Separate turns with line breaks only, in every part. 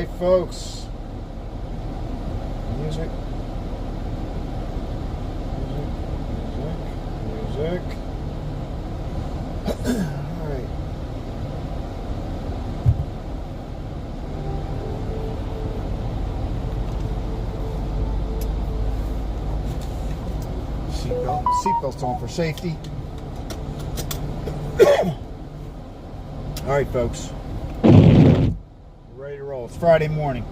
right, folks. Music. Music. All right. Seatbelts on for safety. All right, folks. We're ready to roll. It's Friday morning.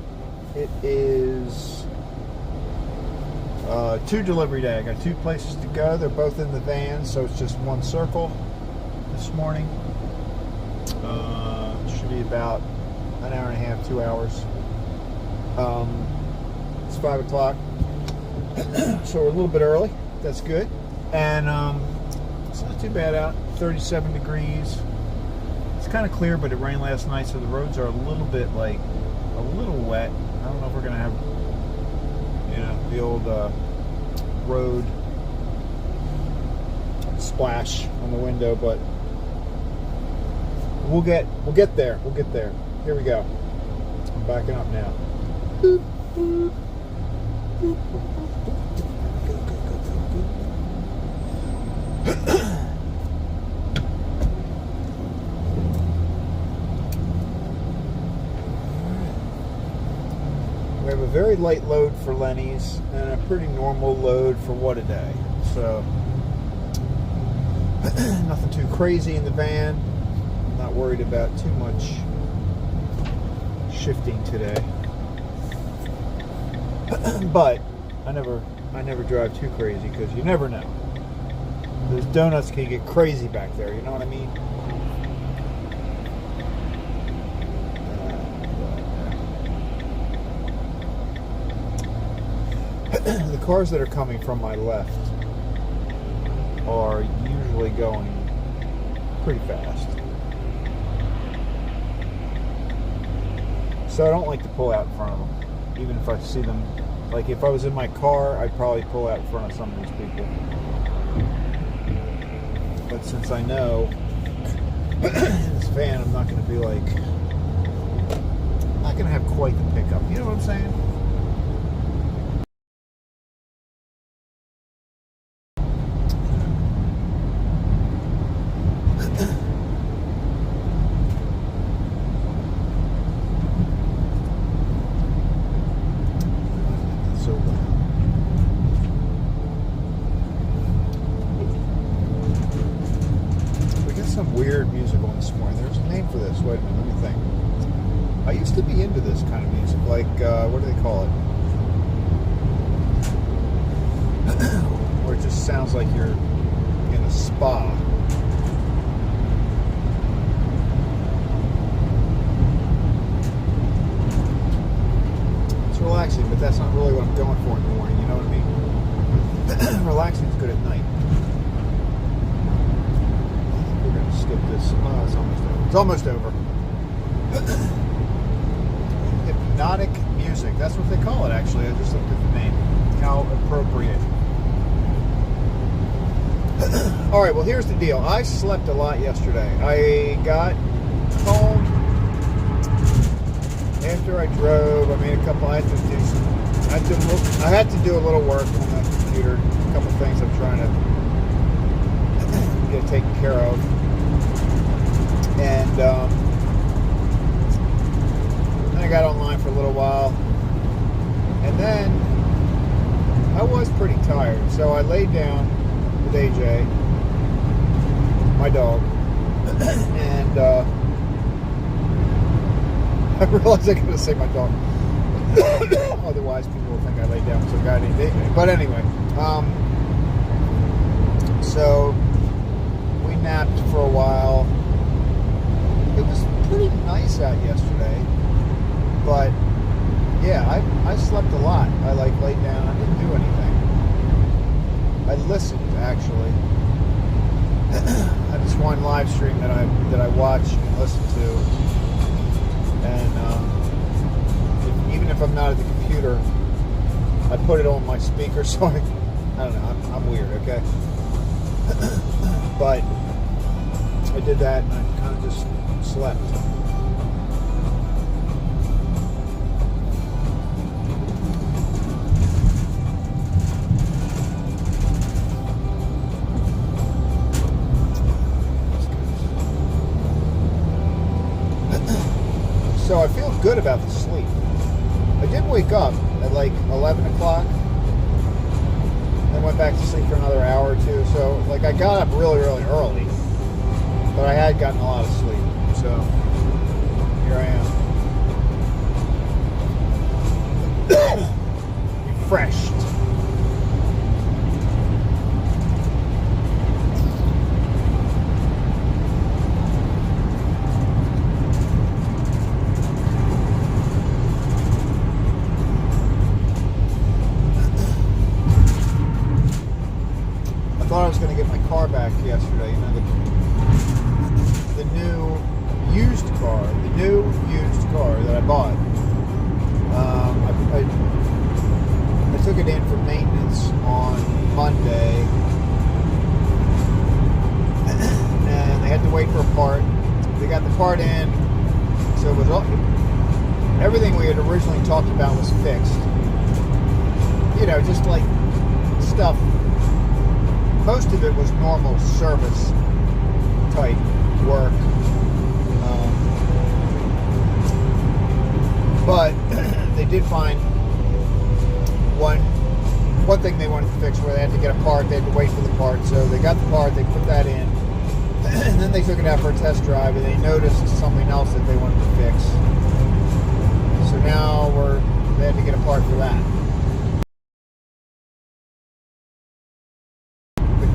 It is 2 delivery day. I got 2 places to go. They're both in the van, so it's just one circle this morning. Should be about an hour and a half, 2 hours. It's 5 o'clock, so we're a little bit early. That's good. And it's not too bad out. 37 degrees. It's kind of clear, but it rained last night, so the roads are a little bit wet. I don't know if we're gonna have, the old road splash on the window, but we'll get there. We'll get there. Here we go. I'm backing up now. Boop, boop. Boop, boop, boop, boop. We have a very light load for Lenny's and a pretty normal load for What a Day. So nothing too crazy in the van. Not worried about too much shifting today. But I never drive too crazy because you never know. Those donuts can get crazy back there, you know what I mean? The cars that are coming from my left are usually going pretty fast. So I don't like to pull out in front of them, even if I see them. Like if I was in my car, I'd probably pull out in front of some of these people. But since I know in this van, I'm not going to be like, I'm not going to have quite the pickup. You know what I'm saying? Weird music on this morning. There's a name for this. Wait a minute, let me think. I used to be into this kind of music, like what do they call it? Where it just sounds like you're in a spa. It's relaxing, but that's not really what I'm going for in the morning. You know what I mean? Relaxing is good at night. Skip this. Oh, it's almost over. Hypnotic music. That's what they call it, actually. I just looked at the name. How appropriate. All right, well, here's the deal. I slept a lot yesterday. I got home after I drove. I made a couple. I had to do a little work on the computer. A couple things I'm trying to get taken care of. And then I got online for a little while, and then I was pretty tired, so I laid down with AJ, my dog, and I realized I gotta say my dog. Otherwise, people will think I laid down with some guy named AJ. But anyway, so we napped for a while. It was pretty nice out yesterday, but yeah, I slept a lot. I laid down. I didn't do anything. I listened, actually. I just one live stream that I watch and listen to, and even if I'm not at the computer, I put it on my speaker. So I don't know. I'm weird, okay? But I did that, and I kind of just slept. good about the sleep. I did wake up at like 11 o'clock. Then went back to sleep for another hour or two. So, like, I got up really, really early. But I had gotten a lot of sleep. So, here I am. Refreshed. I thought I was going to get my car back yesterday. You know, the new used car that I bought. I took it in for maintenance on Monday, and they had to wait for a part. They got the part in, so it was everything we had originally talked about was fixed. You know, just like stuff. Most of it was normal service type work, but they did find one thing they wanted to fix where they had to get a part. They had to wait for the part, so they got the part. They put that in, and then they took it out for a test drive, and they noticed something else that they wanted to fix. So now they had to get a part for that.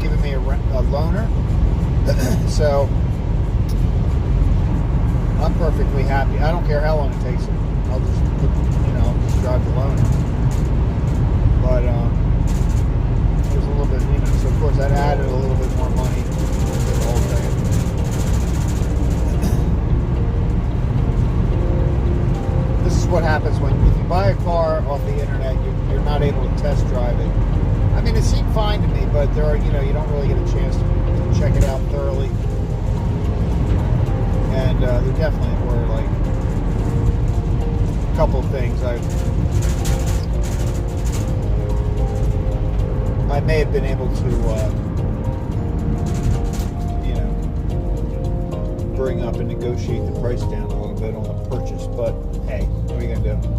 Giving me a loaner, so I'm perfectly happy. I don't care how long it takes. I'll just drive the loaner. But there's a little bit, so of course that added a little bit more money to the whole thing. This is what happens if you buy a car off the internet. You're not able to test drive it. I mean, it seemed fine to me, but there are, you don't really get a chance to check it out thoroughly. And there definitely were like a couple of things I may have been able to, bring up and negotiate the price down a little bit on the purchase. But hey, what are you gonna do?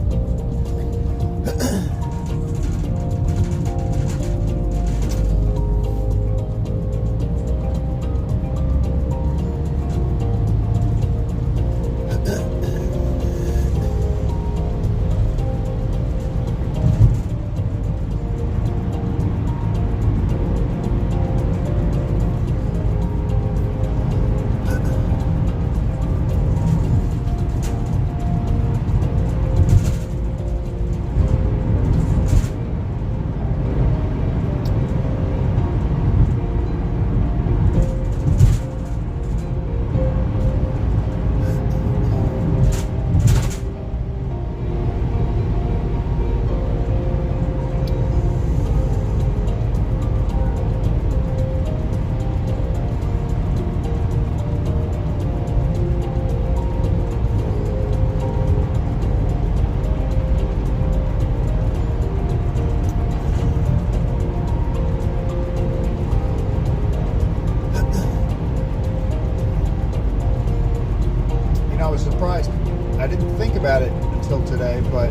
Surprised. I didn't think about it until today, but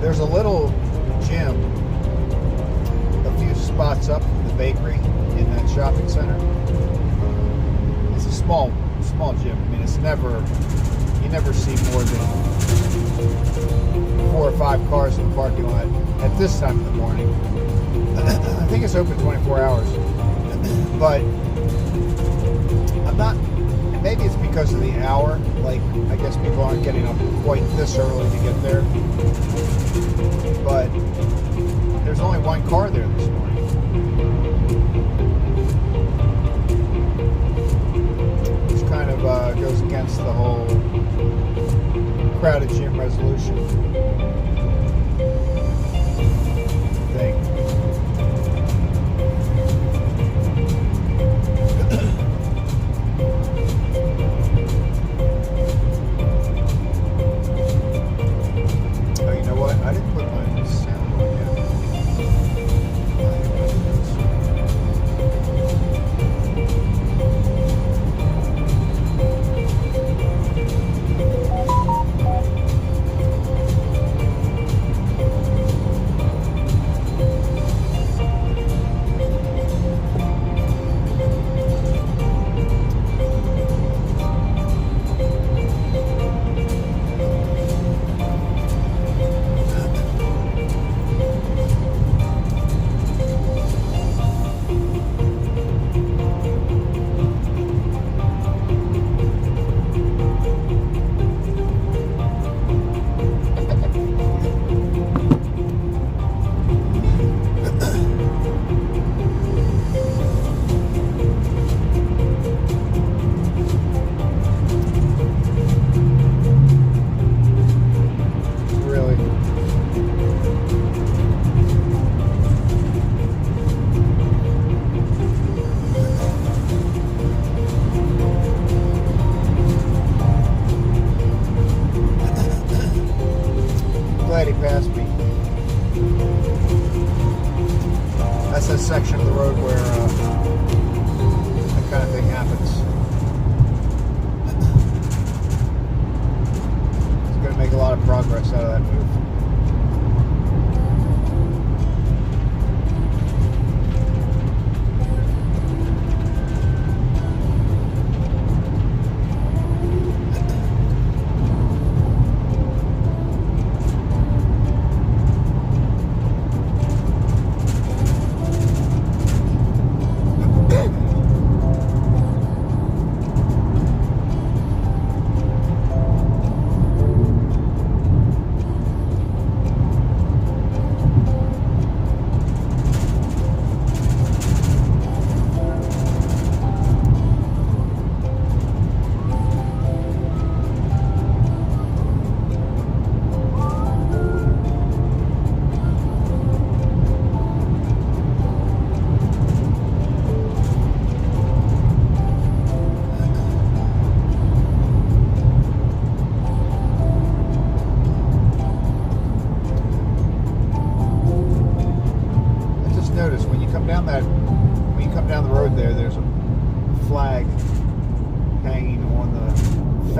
there's a little gym a few spots up from the bakery in that shopping center. It's a small gym. I mean, you never see more than 4 or 5 cars in the parking lot at this time of the morning. I think it's open 24 hours, but I'm not. Maybe it's because of the hour. Like, I guess people aren't getting up quite this early to get there. But there's only one car there this morning. Which kind of goes against the whole crowded gym resolution thing. I didn't put my sound on yet.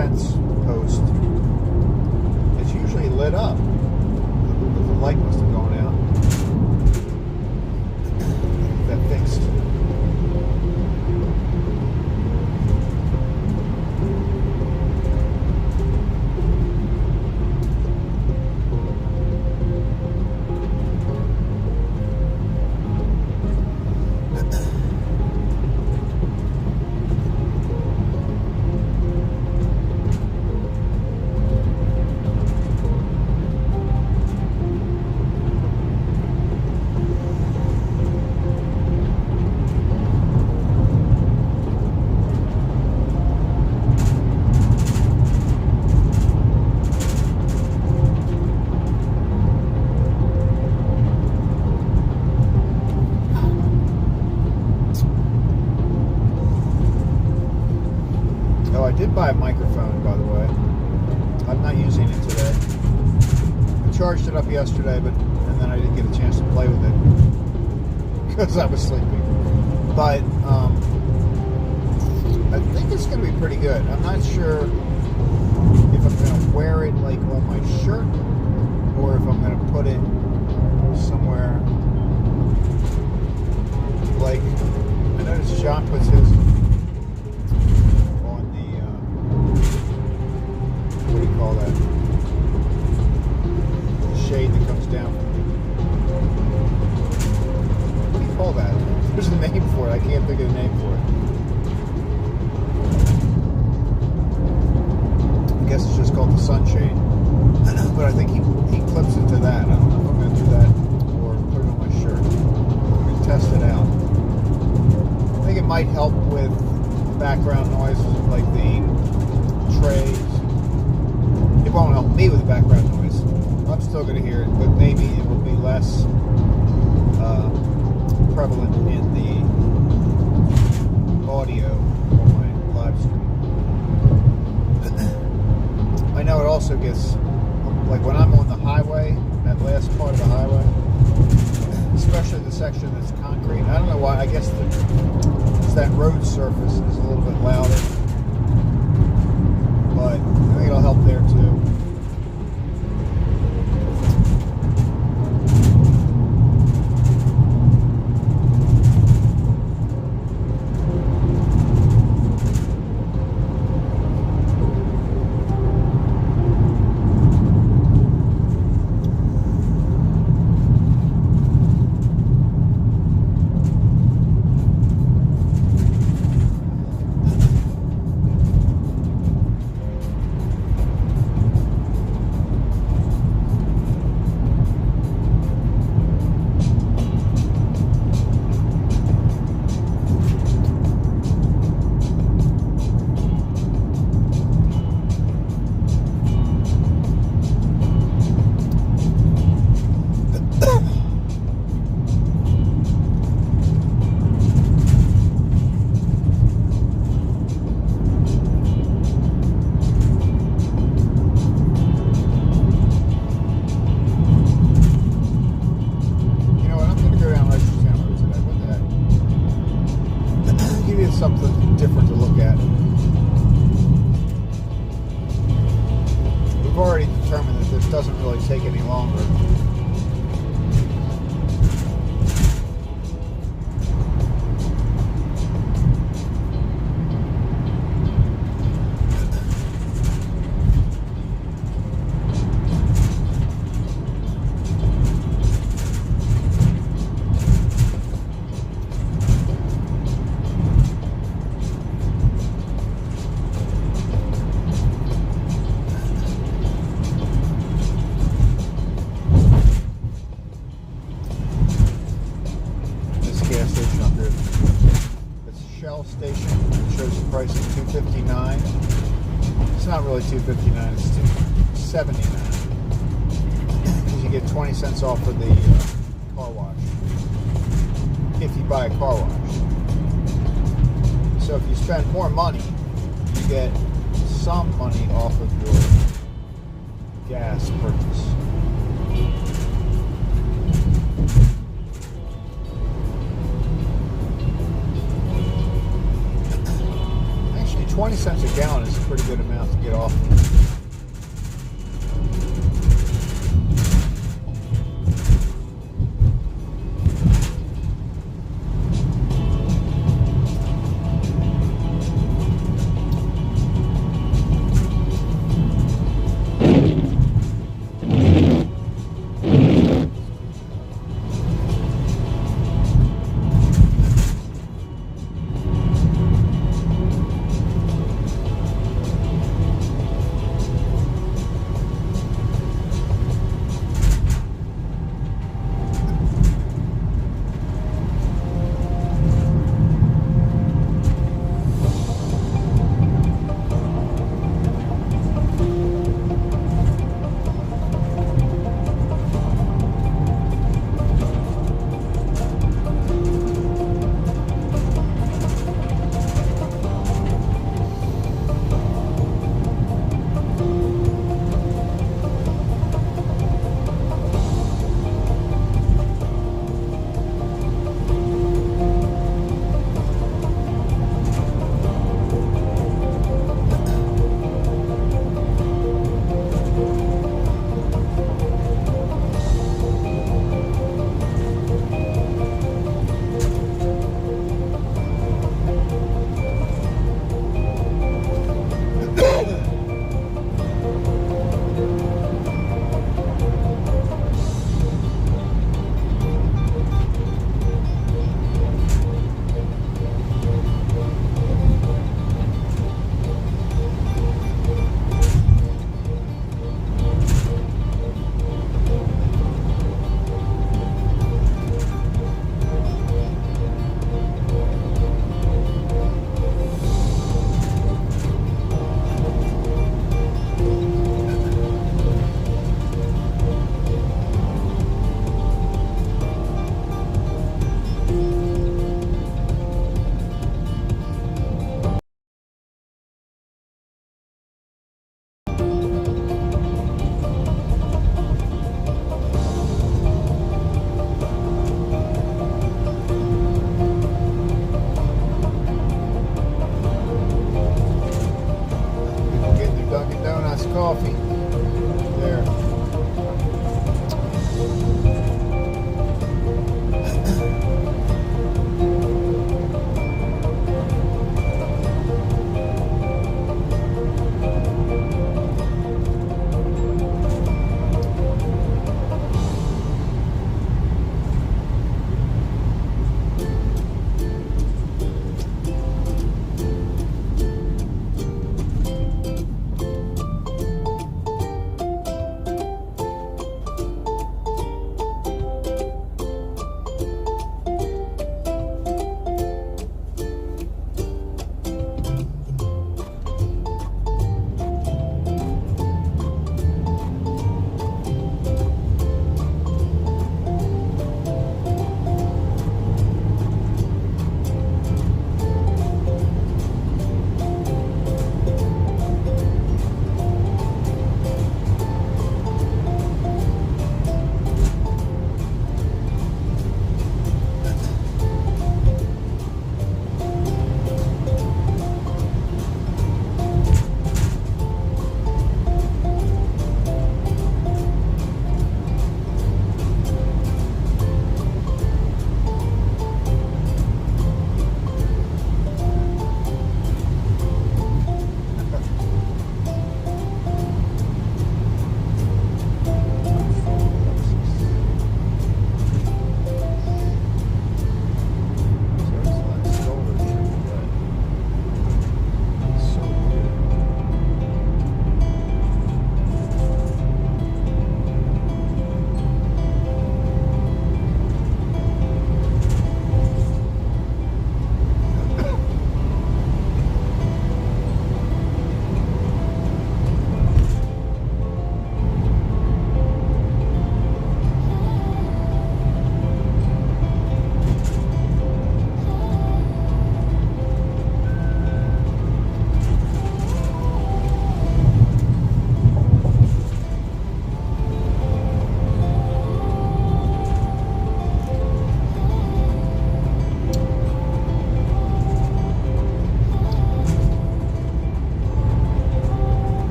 fence post. It's usually lit up. The light must have gone out. That fixed. I did buy a microphone, by the way. I'm not using it today. I charged it up yesterday, and then I didn't get a chance to play with it because I was sleeping. But I think it's going to be pretty good. I'm not sure if I'm going to wear it like on my shirt or if I'm going to put it somewhere. Like, I noticed John puts his what do you call that? The shade that comes down. What do you call that? There's a name for it. I can't think of the name for it. I guess it's just called the sunshade. But I think he clips it to that. I don't know if I'm going to do that or put it on my shirt. I'm going to test it out. I think it might help with background noises like the trays. It won't help me with the background noise. I'm still going to hear it, but maybe it will be less prevalent in the audio on my live stream. I know it also gets, like when I'm on the highway, that last part of the highway, especially the section that's concrete. I don't know why. I guess that road surface is a little bit louder. But I think it'll help there too. Something different to look at. We've already determined that this doesn't really take any longer. Station. It shows the price of $259. It's not really $259. It's $279 because you get 20 cents off for the car wash if you buy a car wash. So if you spend more money, you get some money off of your gas purchase. 20 cents a gallon is a pretty good amount to get off.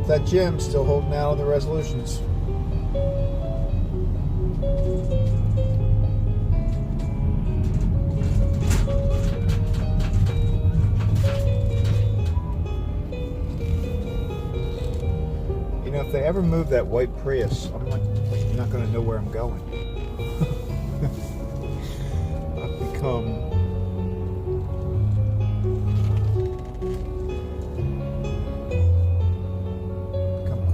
that Jim still holding out on the resolutions. You know, if they ever move that white Prius, I'm like not going to know where I'm going. I've become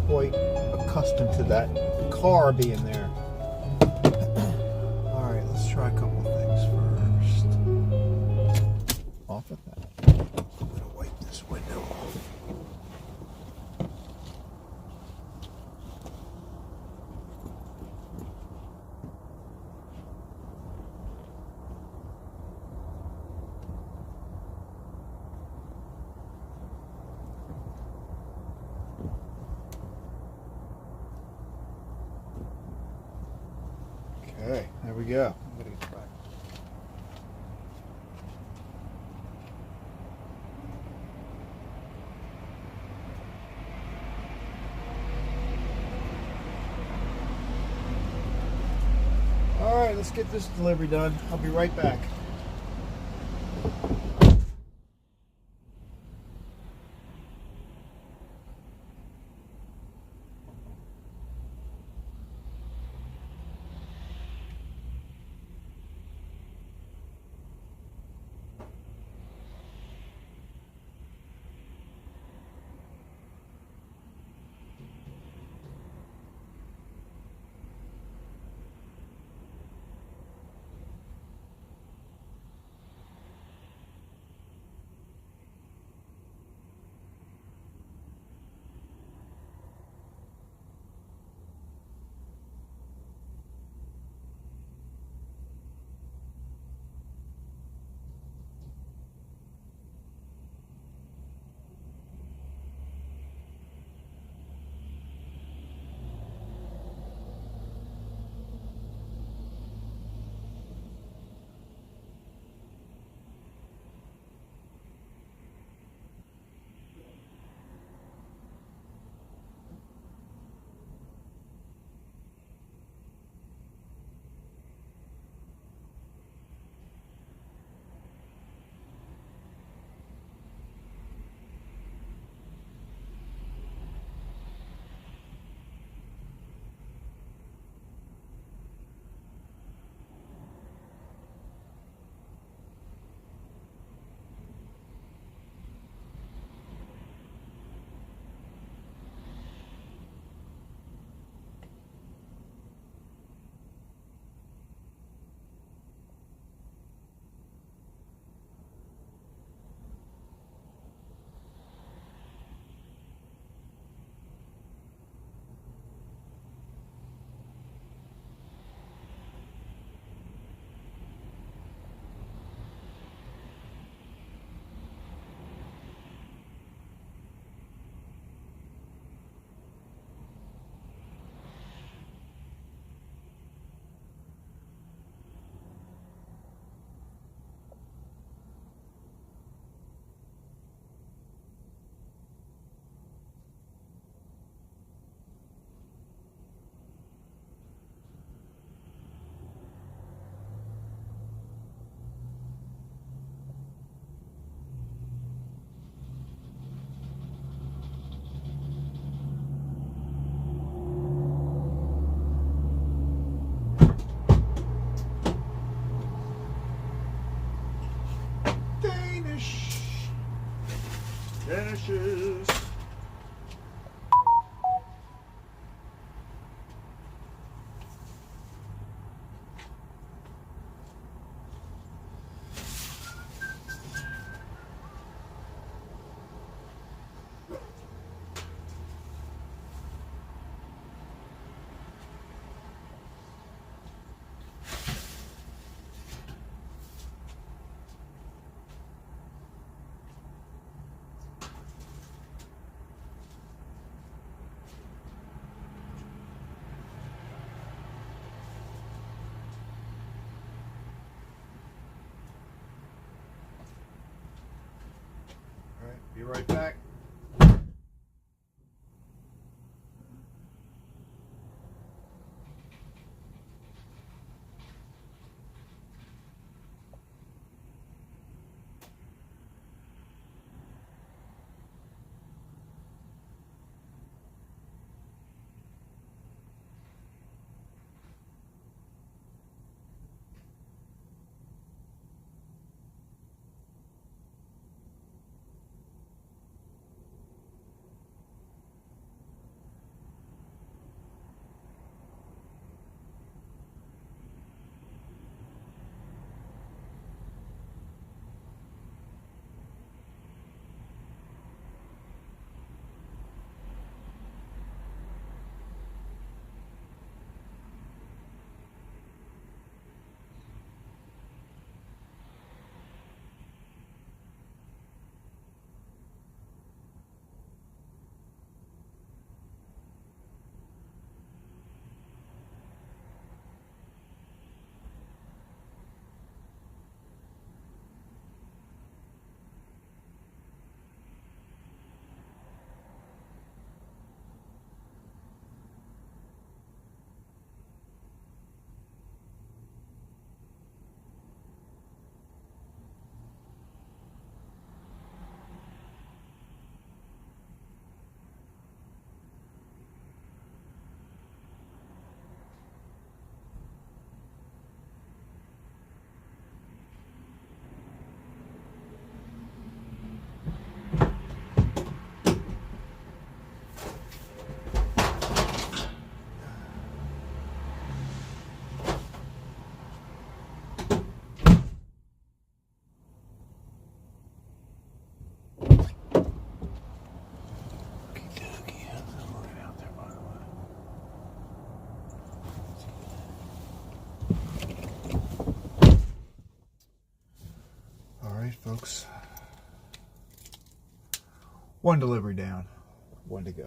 quite accustomed to that car being there. All right, let's try a couple of things first. Off of that. I'm going to wipe this window off. Okay, there we go. I'm gonna get back. All right, let's get this delivery done. I'll be right back. Vanishes. Be right back. right, folks. One delivery down, one to go.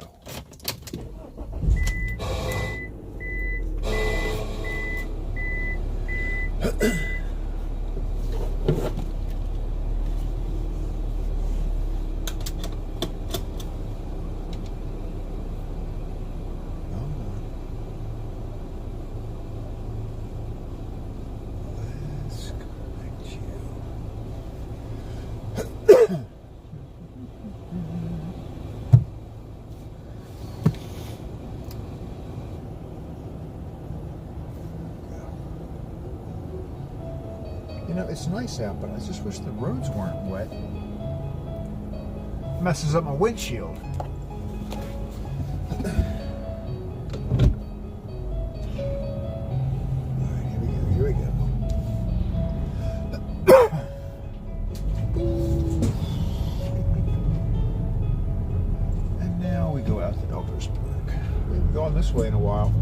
You know, it's nice out, but I just wish the roads weren't wet. Messes up my windshield. Alright, here we go. And now we go out to Eldersburg. We haven't gone this way in a while.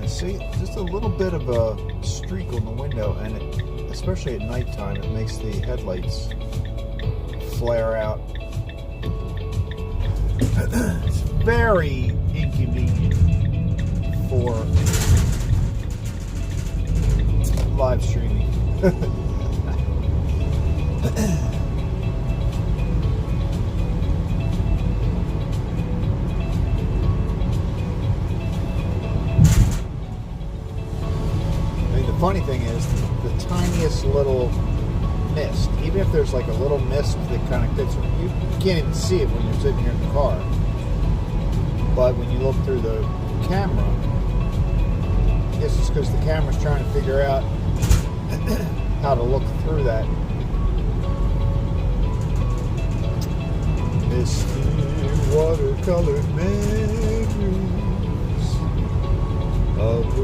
See, just a little bit of a streak on the window, and it, especially at nighttime, it makes the headlights flare out. It's very inconvenient for live streaming. The funny thing is, the tiniest little mist, even if there's like a little mist that kind of fits, you can't even see it when you're sitting here in the car. But when you look through the camera, I guess it's because the camera's trying to figure out how to look through that. Misty watercolored memories of the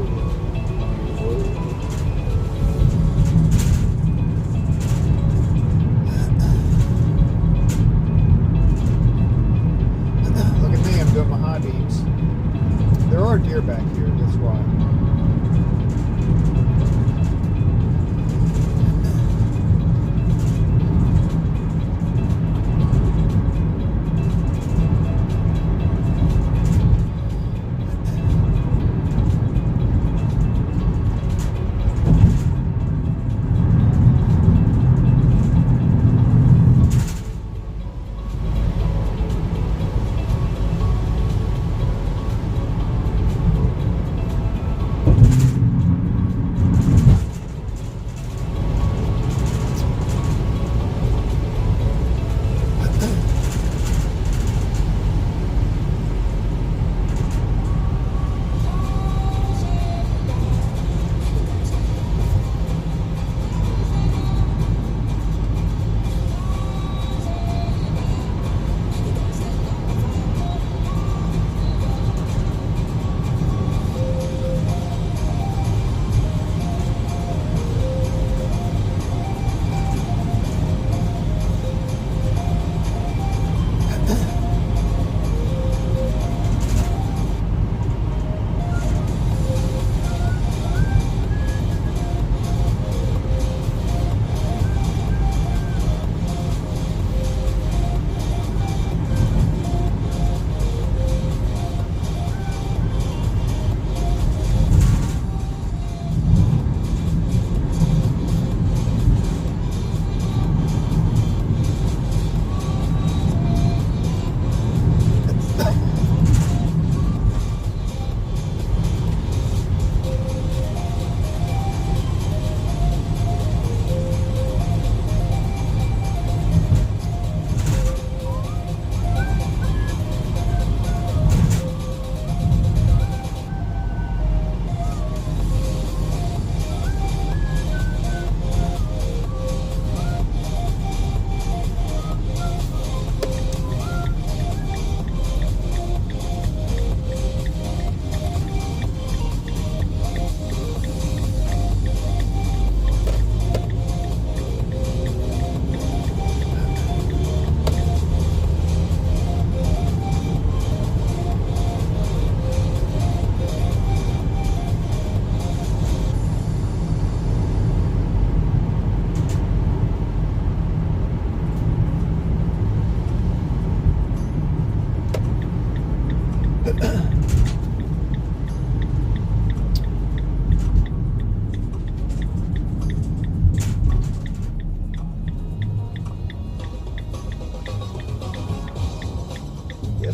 world. Doing my high beams. There are deer back here, that's why.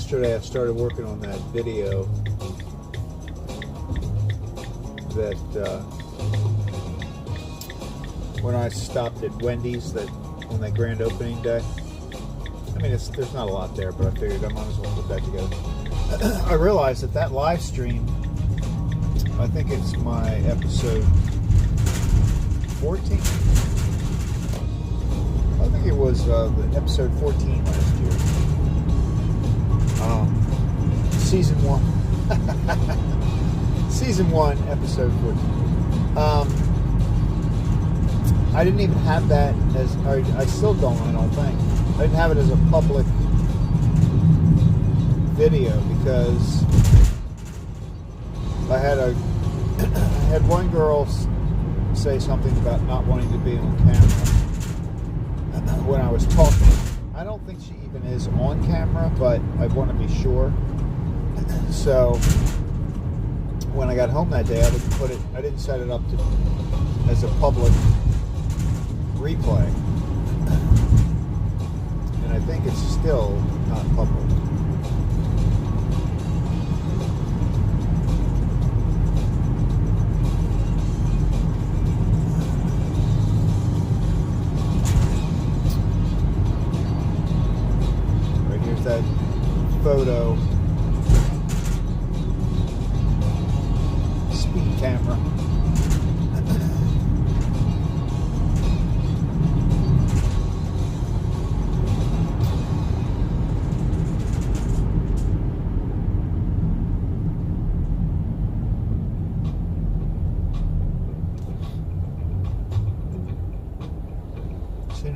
Yesterday I started working on that video that when I stopped at Wendy's on that grand opening day. I mean, there's not a lot there, but I figured I might as well put that together. I realized that live stream, I think it's my episode 14. I think it was the episode 14 last year. Season 1. Season 1, episode 14. I didn't even have that as, I still don't, I don't think. I didn't have it as a public video because I had one girl say something about not wanting to be on camera when I was talking. I don't think she even is on camera, but I want to be sure. So when I got home that day, I didn't set it up as a public replay, and I think it's still not public. Right here's that photo. Speed camera.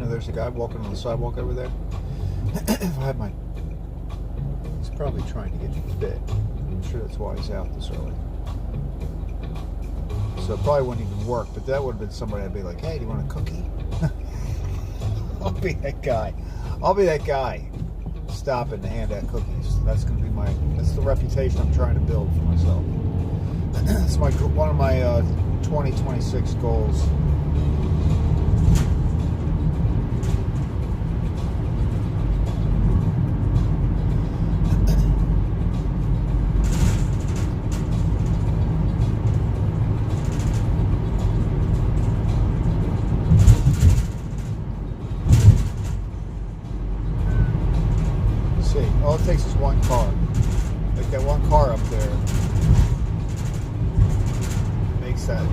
There's a guy walking on the sidewalk over there. If I had he's probably trying to get fit. I'm sure that's why he's out this early. So it probably wouldn't even work, but that would have been somebody I'd be like, hey, do you want a cookie? I'll be that guy. I'll be that guy stopping to hand out cookies. That's going to be that's the reputation I'm trying to build for myself. It's one of my 2026 goals. All it takes is one car. Like that one car up there makes that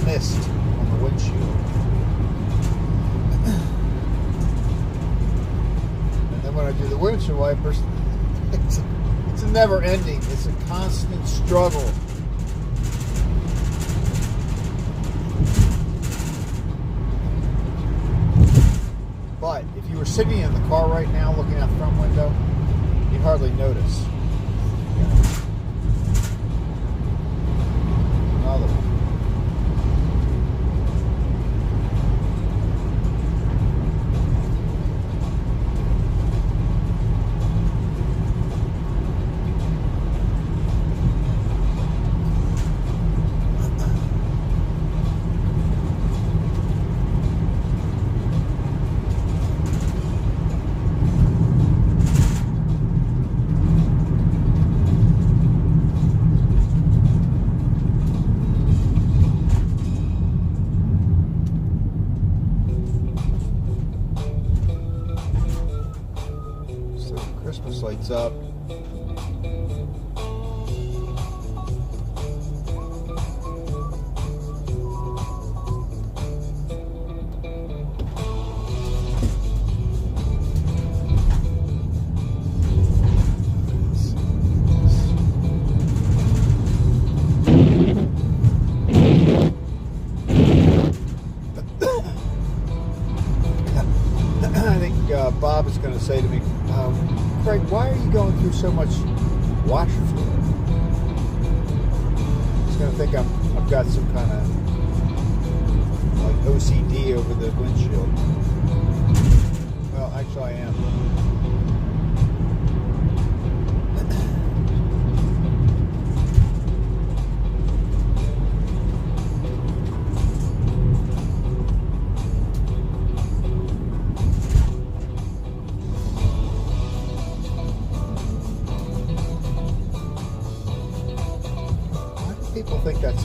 mist on the windshield. And then when I do the windshield wipers, it's a never ending. It's a constant struggle. But if you were sitting in the car right now looking out the front window, you'd hardly notice. Another one. Christmas lights up. I think Bob is going to say to me, Craig, why are you going through so much washer fluid? He's going to think I've got some kind of like OCD over the windshield. Well, actually I am.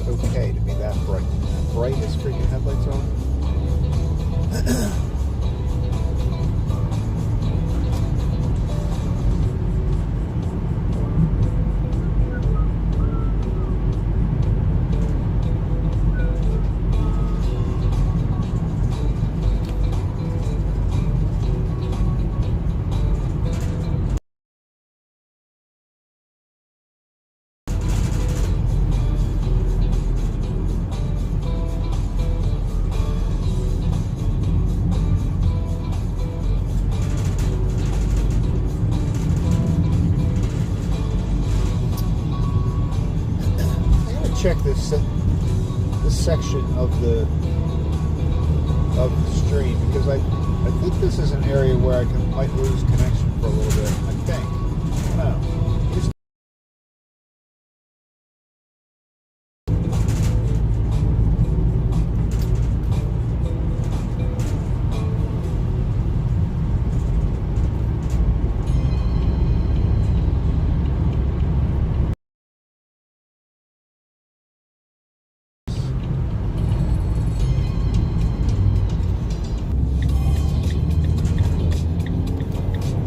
it's okay to be that bright. Bright as freaking headlights are. Check this section of the stream, because I think this is an area where I might lose connection for a little bit. I think. I don't know.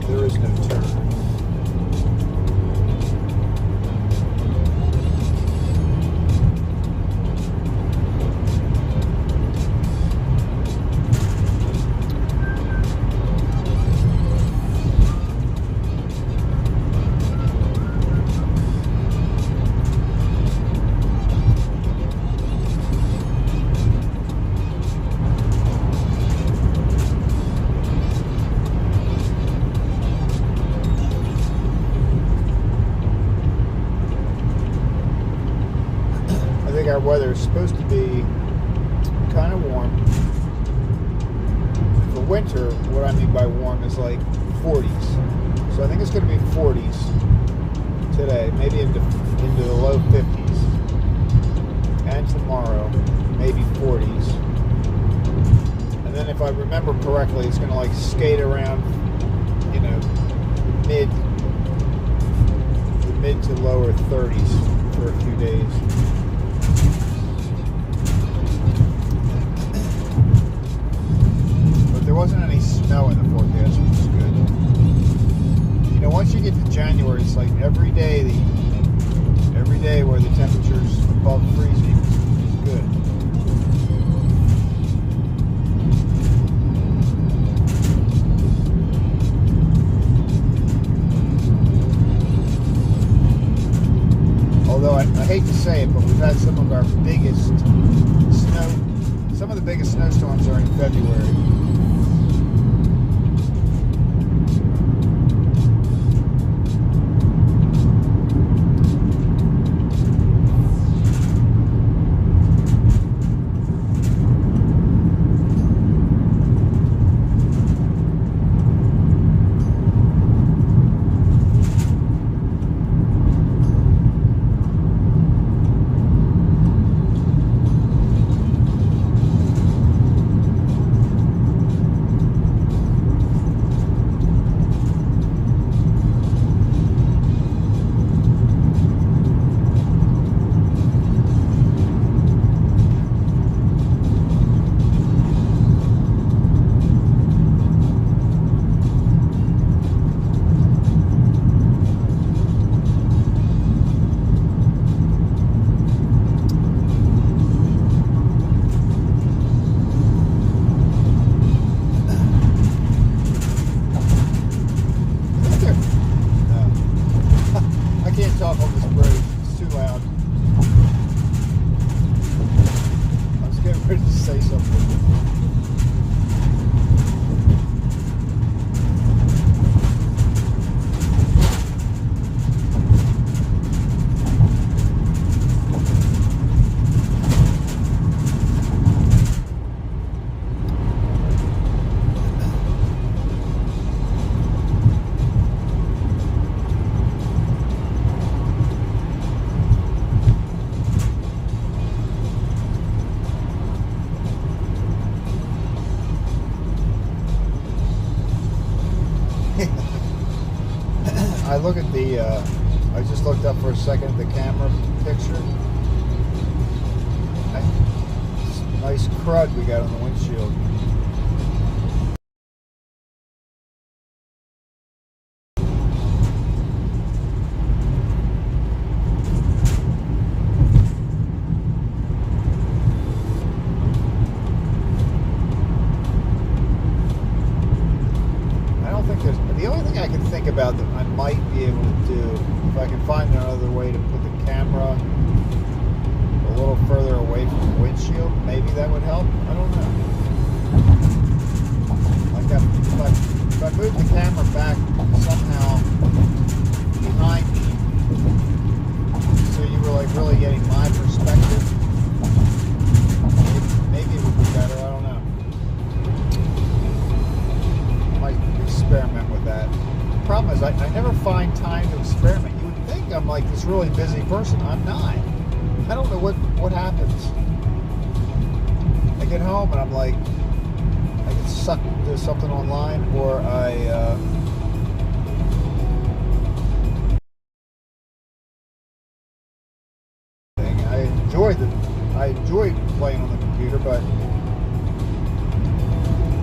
There is no turn. Our weather is supposed to be kind of warm. For winter, what I mean by warm is like 40s. So I think it's going to be 40s today, maybe into the low 50s. And tomorrow, maybe 40s. And then if I remember correctly, it's going to like skate around, you know, mid to lower 30s for a few days. There wasn't any snow in the forecast, which is good. You know, once you get to January, it's like every day where the temperature's above freezing is good. Although I hate to say it, but we've had some of the biggest snowstorms are in February. I look at the, I just looked up for a second at the camera picture. nice crud we got on the windshield. The only thing I can think about that I might be able to do, if I can find another way to put the camera a little further away from the windshield, maybe that would help. I don't know. Like if I move the camera back somehow behind me, so you were like really getting my perspective, maybe it would be better. I don't know. Experiment with that. The problem is I never find time to experiment. You would think I'm like this really busy person. I'm not. I don't know what happens. I get home and I'm like, I get sucked into something online, or I enjoy playing on the computer, but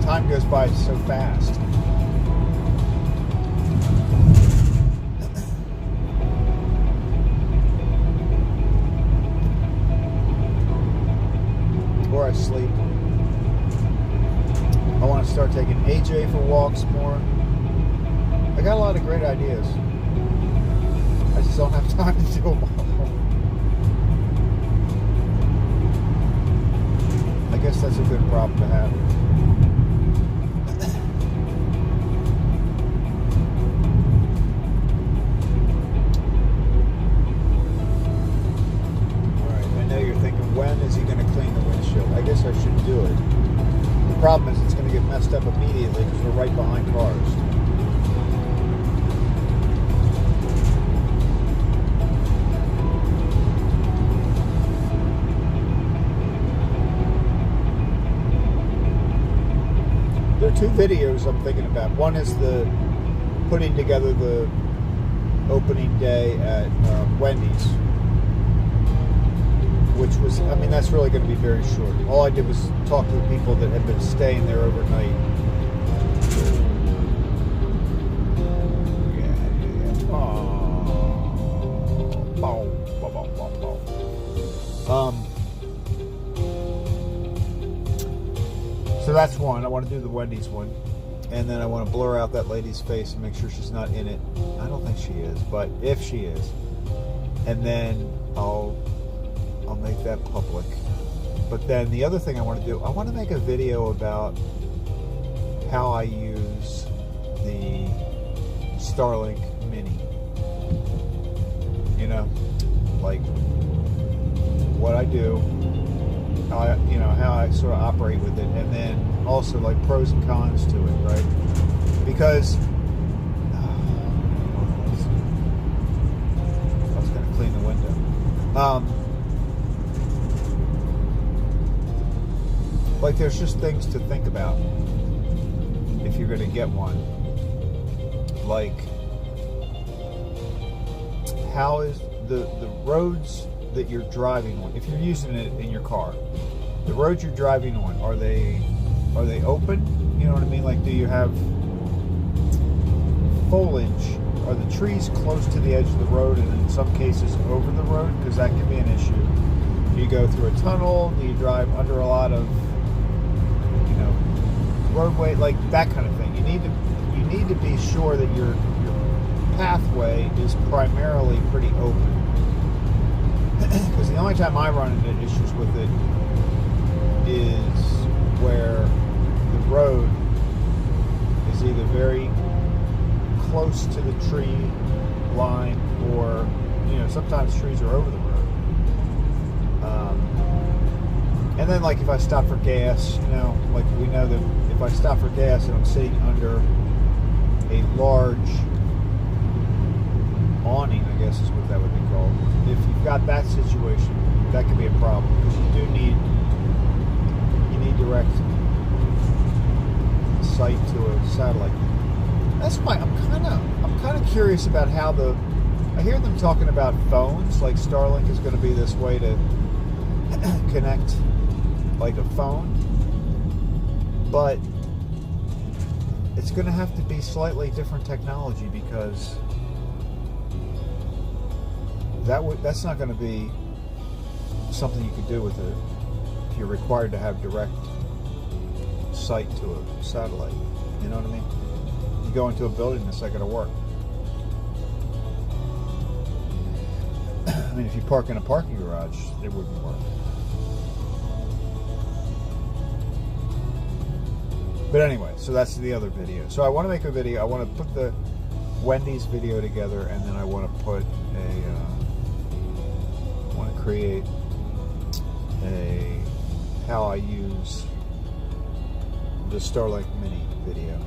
time goes by so fast. Or I sleep. I want to start taking AJ for walks more. I got a lot of great ideas. I just don't have time to do them all. I guess that's a good problem to have. When is he going to clean the windshield? I guess I should do it. The problem is it's going to get messed up immediately because we're right behind cars. There are two videos I'm thinking about. One is the putting together the opening day at Wendy's, which was, I mean, that's really going to be very short. All I did was talk to the people that had been staying there overnight. So that's one. I want to do the Wendy's one. And then I want to blur out that lady's face and make sure she's not in it. I don't think she is, but if she is, and then I'll make that public. But then the other thing I want to do, I want to make a video about how I use the Starlink Mini. You know, like what I do, how I sort of operate with it, and then also like pros and cons to it, right? Because I was going to clean the window. Like there's just things to think about if you're going to get one. Like, how is the roads that you're driving on, if you're using it in your car, the roads you're driving on, are they open? You know what I mean? Like, do you have foliage? Are the trees close to the edge of the road and in some cases over the road? Because that can be an issue. Do you go through a tunnel? Do you drive under a lot of roadway, like that kind of thing? You need to be sure that your pathway is primarily pretty open. Because the only time I run into issues with it is where the road is either very close to the tree line, or sometimes trees are over the road. And then, like, if I stop for gas, like we know that if I stop for gas and I'm sitting under a large awning, I guess is what that would be called. If you've got that situation, that could be a problem, because you need direct sight to a satellite. That's why I'm kind of curious about how I hear them talking about phones, like Starlink is going to be this way to connect like a phone, but it's going to have to be slightly different technology, because that's not going to be something you could do with it if you're required to have direct sight to a satellite. You know what I mean? You go into a building, it's not going to work. I mean, if you park in a parking garage, it wouldn't work. But anyway, so that's the other video. So I want to make a video. I want to put the Wendy's video together, and then I want to put I want to create a how I use the Starlink Mini video.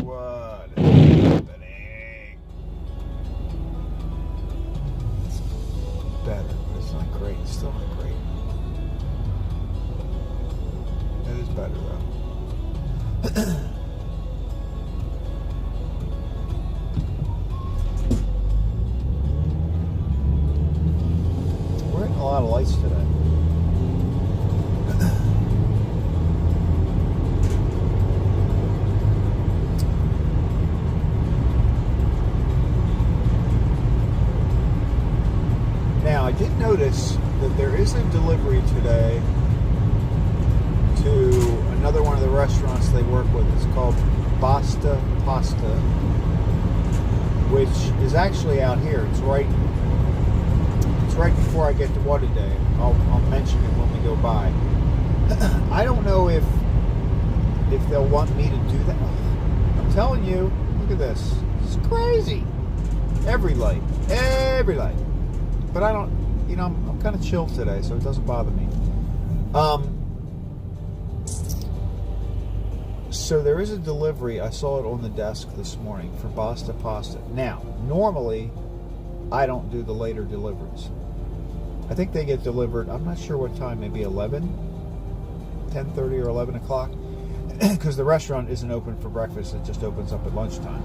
What is happening? It's better, but it's not great. It's still not great. It is better though. We're hitting a lot of lights today. Now, I did notice that there is a delivery today to another one of the restaurants they work with. It's called Basta Pasta, which is actually out here. It's right before I get to Waterday. I'll mention it when we go by. I don't know if they'll want me to do that. I'm telling you, look at this. It's crazy. Every light. But I don't, I'm kind of chill today, so it doesn't bother me. So there is a delivery. I saw it on the desk this morning for Basta Pasta. Now, normally, I don't do the later deliveries. I think they get delivered, I'm not sure what time, maybe 10:30 or 11 o'clock, because the restaurant isn't open for breakfast. It just opens up at lunchtime.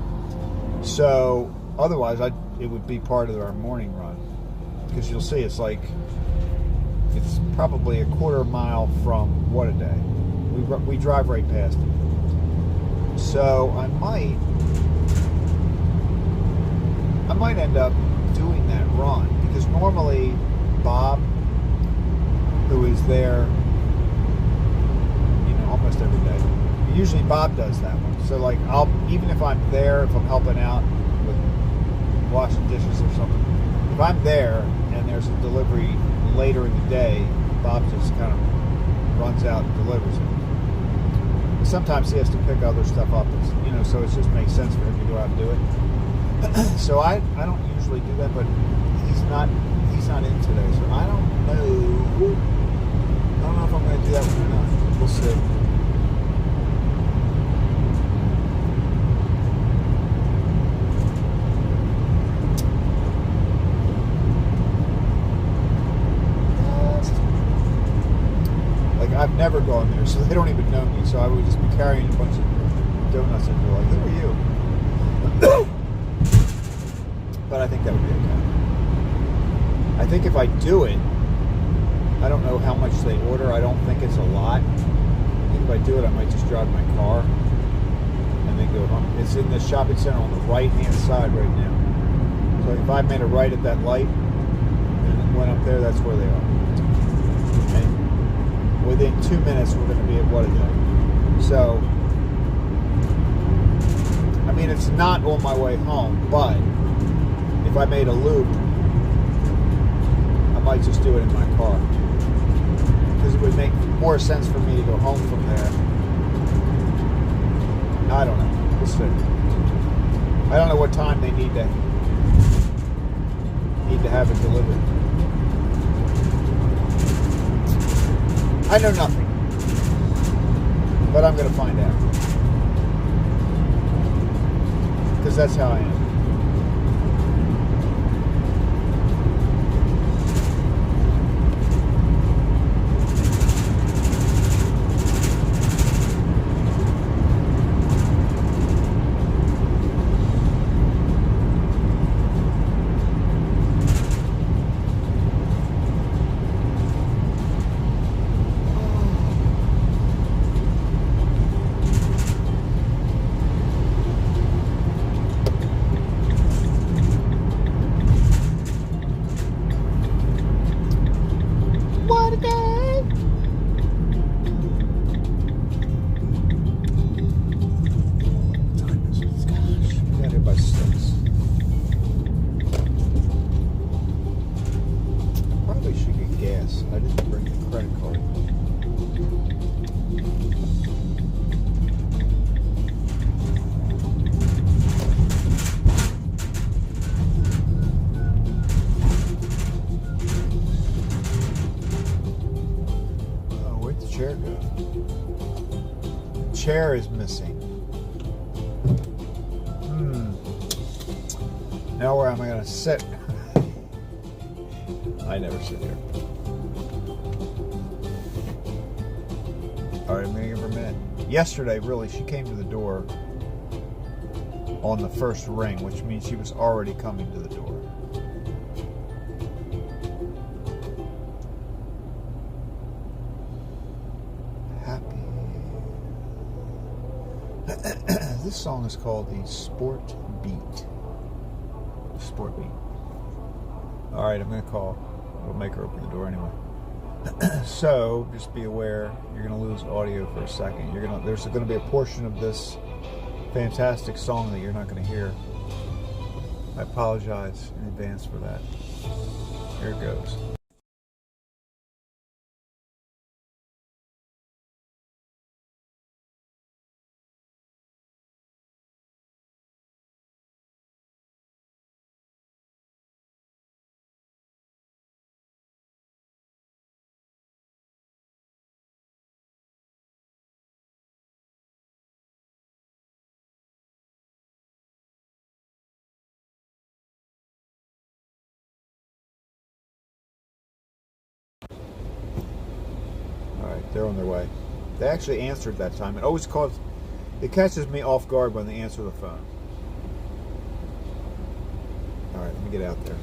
So, otherwise, it would be part of our morning run. Because you'll see, it's probably a quarter mile from Waterday. We drive right past it. So I might end up doing that run, because normally Bob, who is there, almost every day, usually Bob does that one. So like, even if I'm there, if I'm helping out with washing dishes or something, if I'm there and there's a delivery later in the day, Bob just kind of runs out and delivers it. Sometimes he has to pick other stuff up, so it just makes sense for him to go out and do it. So I don't usually do that, but he's not in today, so I don't know if I'm going to do that one or not. We'll see. I've never gone there, so they don't even know me. So I would just be carrying a bunch of donuts, and they're like, "Who are you?" But I think that would be okay. I think if I do it, I don't know how much they order. I don't think it's a lot. I think if I do it, I might just drive my car and then go home. It's in the shopping center on the right-hand side right now. So if I made a right at that light and went up there, that's where they are. Within 2 minutes, we're going to be at Waterday. So, I mean, it's not on my way home, but if I made a loop, I might just do it in my car. Because it would make more sense for me to go home from there. I don't know. We'll see. I don't know what time they need to have it delivered. I know nothing, but I'm going to find out, because that's how I am. chair go? The chair is missing. Now where am I going to sit? I never sit here. Alright, I'm going to give her a minute. Yesterday, really, she came to the door on the first ring, which means she was already coming to the door. Happy. This song is called the Sport Beat. Sport Beat. Alright, I'm going to call. We'll make her open the door anyway. So, just be aware, you're going to lose audio for a second. There's going to be a portion of this fantastic song that you're not going to hear. I apologize in advance for that. Here it goes. Alright, they're on their way. They actually answered that time. It catches me off guard when they answer the phone. Alright, let me get out there.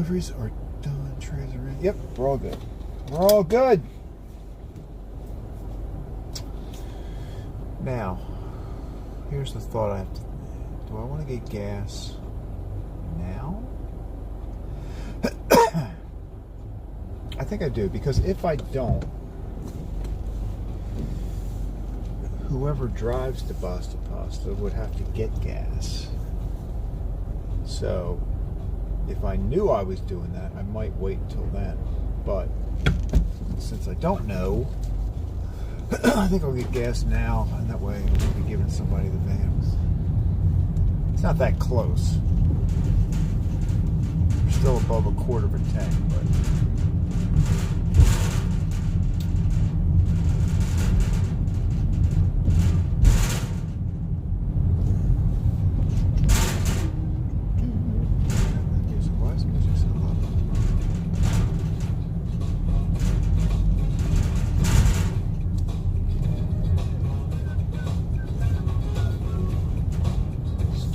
Deliveries are done. Trays are in. Yep, we're all good. We're all good. Now, here's the thought I have to. Do I want to get gas now? I think I do, because if I don't, whoever drives to Basta Pasta would have to get gas. So, if I knew I was doing that, I might wait until then. But since I don't know, I think I'll get gas now, and that way I'll be giving somebody the van. It's not that close. We're still above a quarter of a tank, but.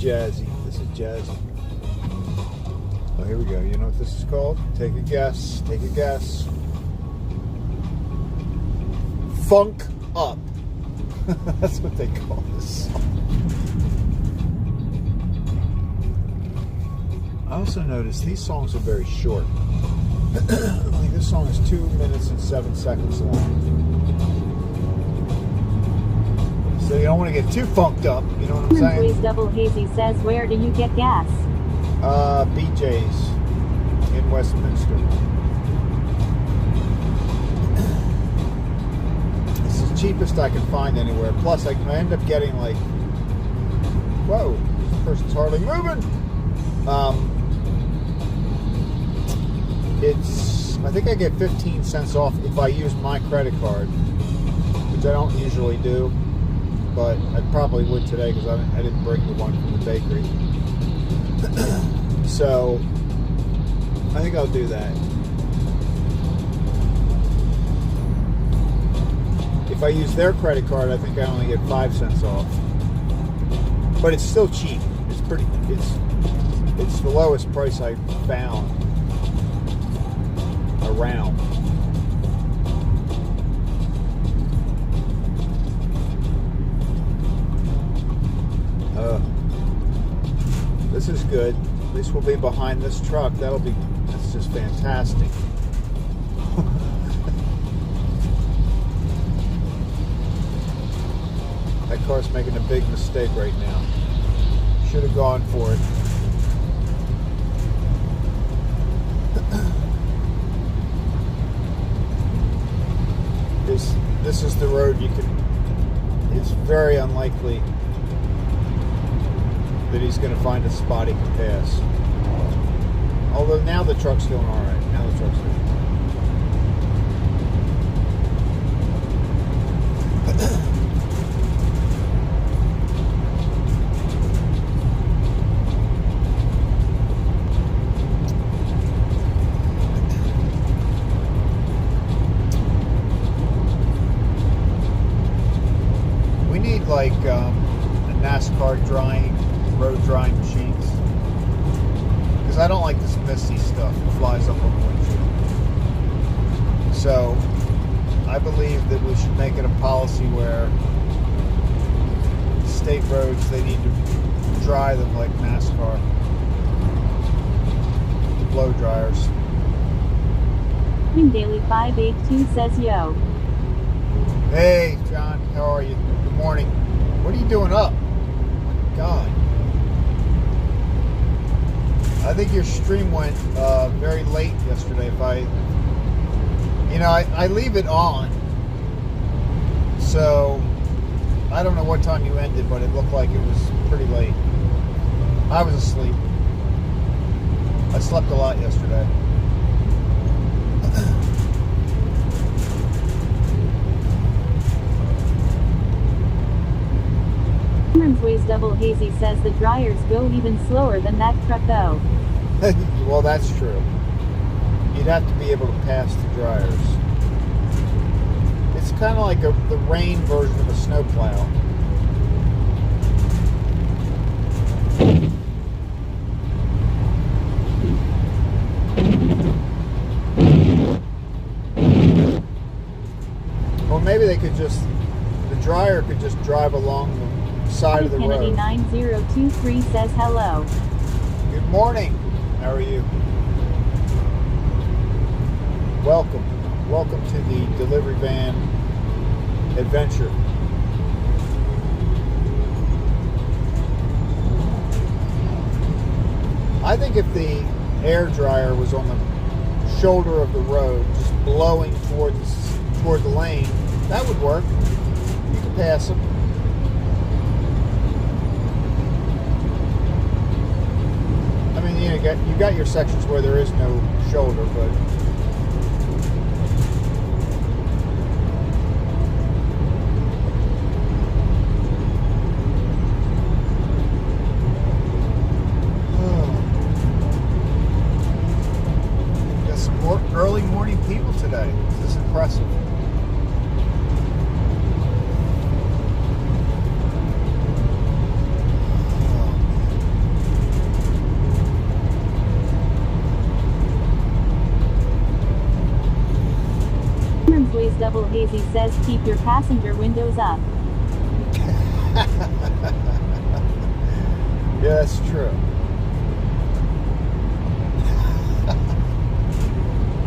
Jazzy. This is jazzy. Oh, here we go. You know what this is called? Take a guess. Take a guess. Funk Up. That's what they call this song. I also noticed these songs are very short. Like this song is 2 minutes and 7 seconds long. So you don't want to get too funked up, you know what I'm saying?
Double Hazy says, where do you get gas?
BJ's in Westminster. It's the cheapest I can find anywhere. Plus, I end up getting like, whoa, this person's hardly moving. I think I get 15 cents off if I use my credit card, which I don't usually do. But I probably would today because I didn't bring the one from the bakery. So I think I'll do that. If I use their credit card, I think I only get 5 cents off. But it's still cheap. It's pretty. It's the lowest price I found around. This is good. At least we'll be behind this truck. That's just fantastic. That car's making a big mistake right now. Should have gone for it. This is the road it's very unlikely that he's going to find a spot he can pass. Although now the truck's doing all right. Now the truck's doing We need like a NASCAR road drying machines, because I don't like this misty stuff that flies up on the windshield. So I believe that we should make it a policy where state roads, they need to dry them like NASCAR, blow dryers.
Daily 582 says yo.
Hey John, how are you? Good morning. What are you doing up? God. I think your stream went very late yesterday. I leave it on, so I don't know what time you ended, but it looked like it was pretty late. I was asleep. I slept a lot yesterday.
Ways Double Hazy says the dryers go even slower than that truck though.
Well, that's true. You'd have to be able to pass the dryers. It's kind of like the rain version of a snowplow. Or maybe they could just, the dryer could just drive along the side of the
Kennedy
road.
9023 says hello.
Good morning. How are you? Welcome. Welcome to the delivery van adventure. I think if the air dryer was on the shoulder of the road, just blowing toward the lane, that would work. You could pass them. I mean, you got your sections where there is no shoulder, but got some more early morning people today. This is impressive.
Ways Double Hazy says keep your passenger windows up.
Yeah, that's true.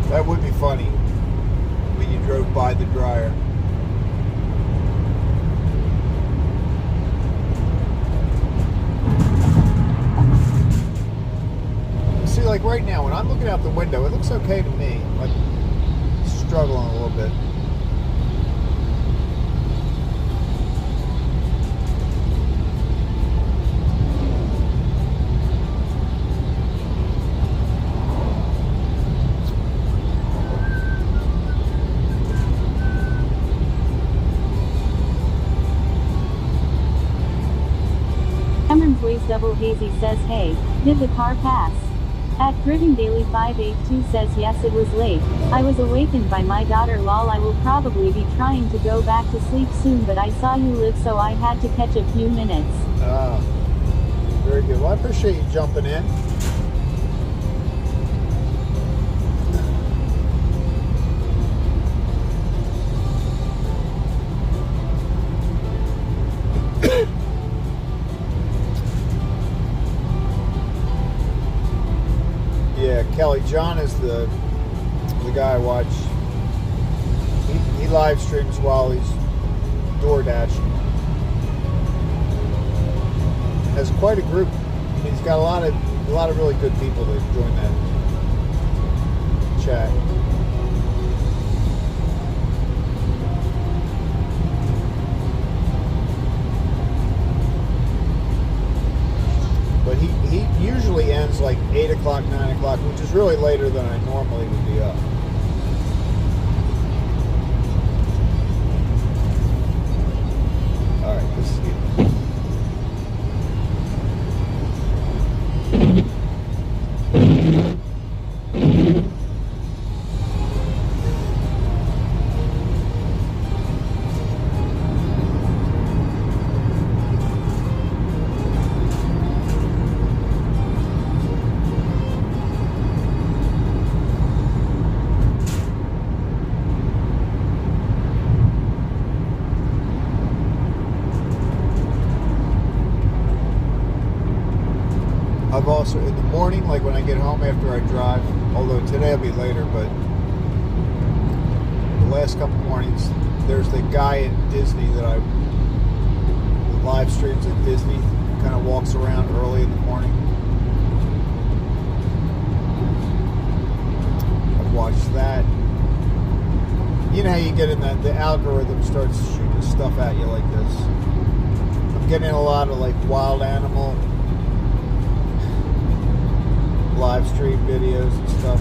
That would be funny when you drove by the dryer. See, like right now, when I'm looking out the window, it looks okay to me. Like, struggling a little bit.
Cameron's Ways Double Hazy says hey, did the car pass? At Driven Daily 582 says yes, it was late. I was awakened by my daughter lol. I will probably be trying to go back to sleep soon, but I saw you live, so I had to catch a few minutes.
Ah, very good. Well, I appreciate you jumping in. Yeah, Kelly, John is the guy I watch. He live streams while he's door dashing. Has quite a group. He's got a lot of really good people that join that chat. But he usually ends like 8 o'clock, 9 o'clock, which is really later than I normally would be up. All right, this is good. I've also, in the morning, like when I get home after I drive, although today will be later, but the last couple mornings, there's the guy in Disney that I live streams at Disney, kind of walks around early in the morning. I've watched that. You know how you get in that, the algorithm starts shooting stuff at you like this. I'm getting a lot of like wild animal live stream videos and stuff.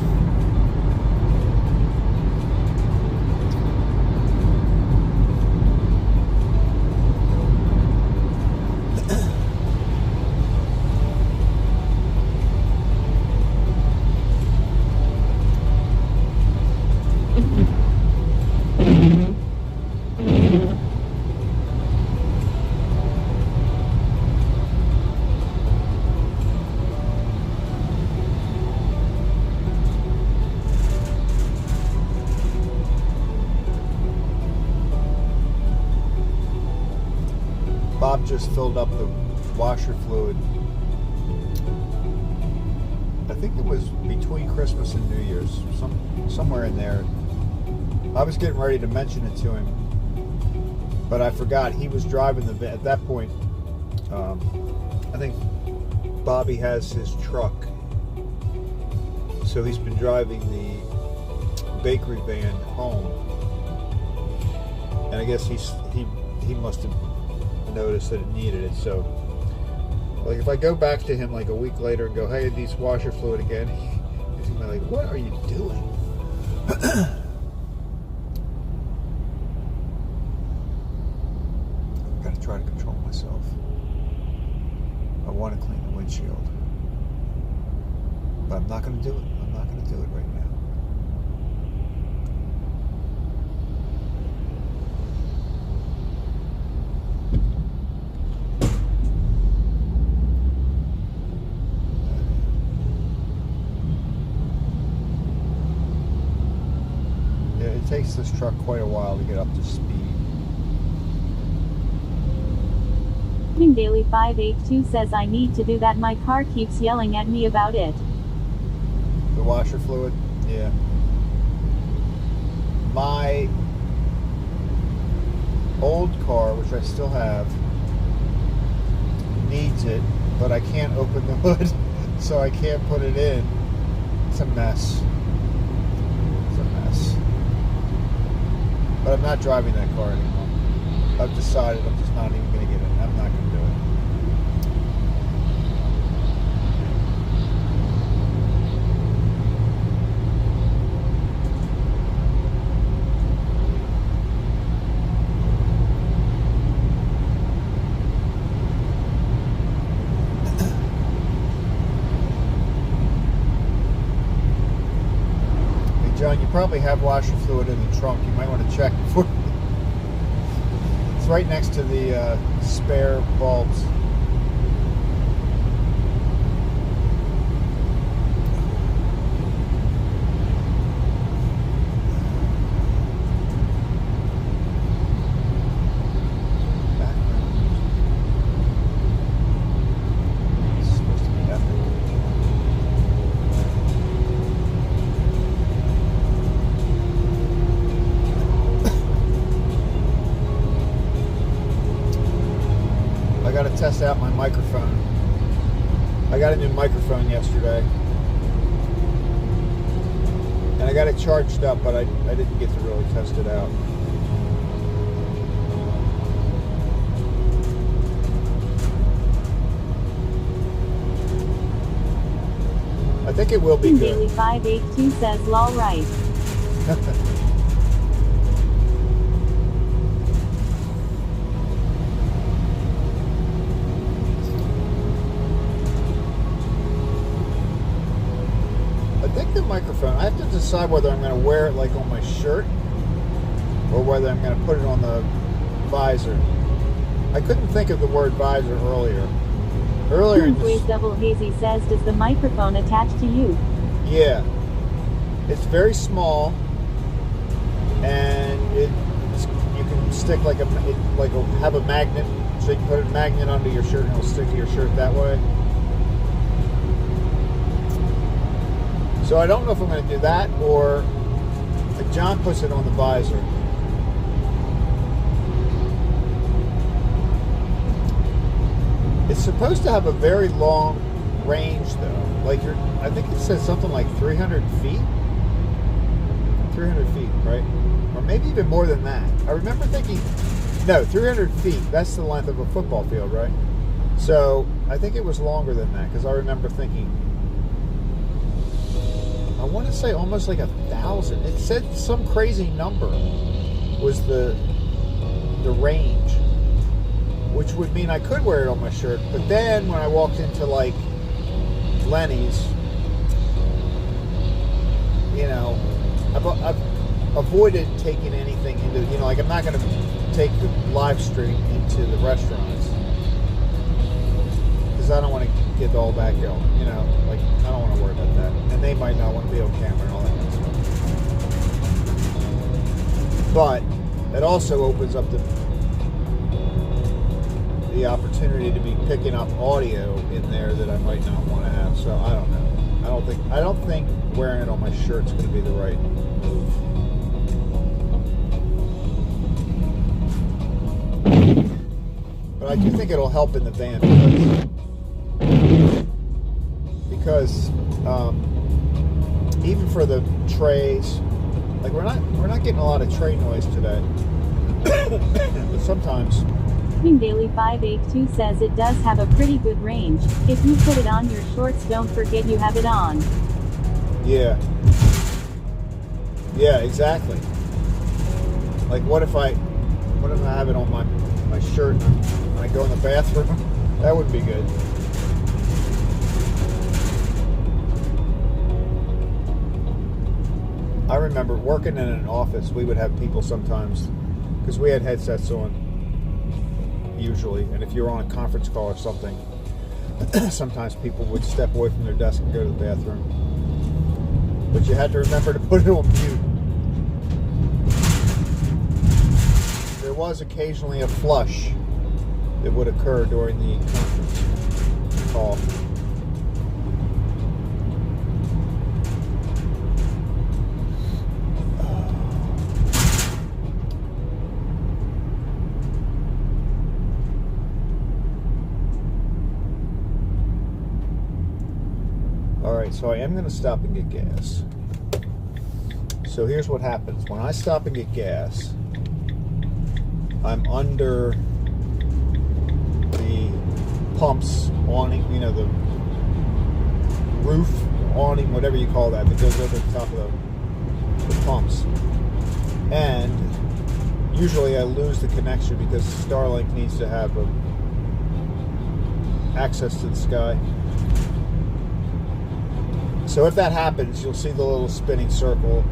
Bob just filled up the washer fluid. I think it was between Christmas and New Year's, somewhere in there. I was getting ready to mention it to him, but I forgot he was driving the van. At that point, I think Bobby has his truck, so he's been driving the bakery van home, and I guess he must have noticed that it needed it. So, like, if I go back to him like a week later and go, "Hey, it needs washer fluid again," he's gonna be like, "What are you doing?" I've got to try to control myself. I want to clean the windshield, but I'm not going to do it. I'm not going to do it right now. It takes this truck quite a while to get up to speed.
Daily 582 says I need to do that. My car keeps yelling at me about it.
The washer fluid? Yeah. My old car, which I still have, needs it, but I can't open the hood, so I can't put it in. It's a mess. It's a mess. But I'm not driving that car anymore. I've decided I'm just not even going to get it. I'm not going to do it. Hey, John, you probably have washer fluid in the trunk. You might want to check before. It's right next to the spare bulbs. It's supposed to be epic. I got to test out my microphone. I got a new microphone yesterday, and I got it charged up, but I didn't get to really test it out. I think it will be
Daily
good.
582 says lol right.
I think the microphone, I have to decide whether I'm going to wear it like on my shirt or whether I'm going to put it on the visor. I couldn't think of the word visor earlier. Earlier in
Waves
this,
Double Hazy says, does the microphone attach to you?
yeah, it's very small, and you can stick like have a magnet, so you can put a magnet under your shirt and it'll stick to your shirt that way. So I don't know if I'm going to do that or like John puts it on the visor. It's supposed to have a very long range though. Like I think it says something like 300 feet. 300 feet, right? Or maybe even more than that. I remember thinking, no, 300 feet. That's the length of a football field, right? So I think it was longer than that because I remember thinking, I want to say almost like 1,000. It said some crazy number was the range, which would mean I could wear it on my shirt. But then when I walked into like Lenny's, you know, I've avoided taking anything into, you know, like I'm not going to take the live stream into the restaurants because I don't want to get all that going, you know, like I don't want to worry about that. And they might not want to be on camera and all that kind of stuff. But it also opens up the the opportunity to be picking up audio in there that I might not want to have. So I don't know. I don't think wearing it on my shirt's going to be the right move. But I do think it'll help in the van because even for the trays, like we're not getting a lot of tray noise today. But sometimes.
Daily 582 says it does have a pretty good range. If you put it on your shorts, don't forget you have it on.
Yeah. Yeah, exactly. Like what if I have it on my shirt and I go in the bathroom? That would be good. I remember working in an office, we would have people sometimes, because we had headsets on usually, and if you were on a conference call or something, sometimes people would step away from their desk and go to the bathroom. But you had to remember to put it on mute. There was occasionally a flush that would occur during the conference call. Alright, so I am going to stop and get gas. So here's what happens. When I stop and get gas, I'm under the pumps awning, you know, the roof awning, whatever you call that goes over the top of the pumps. And usually I lose the connection because Starlink needs to have access to the sky. So if that happens, you'll see the little spinning circle.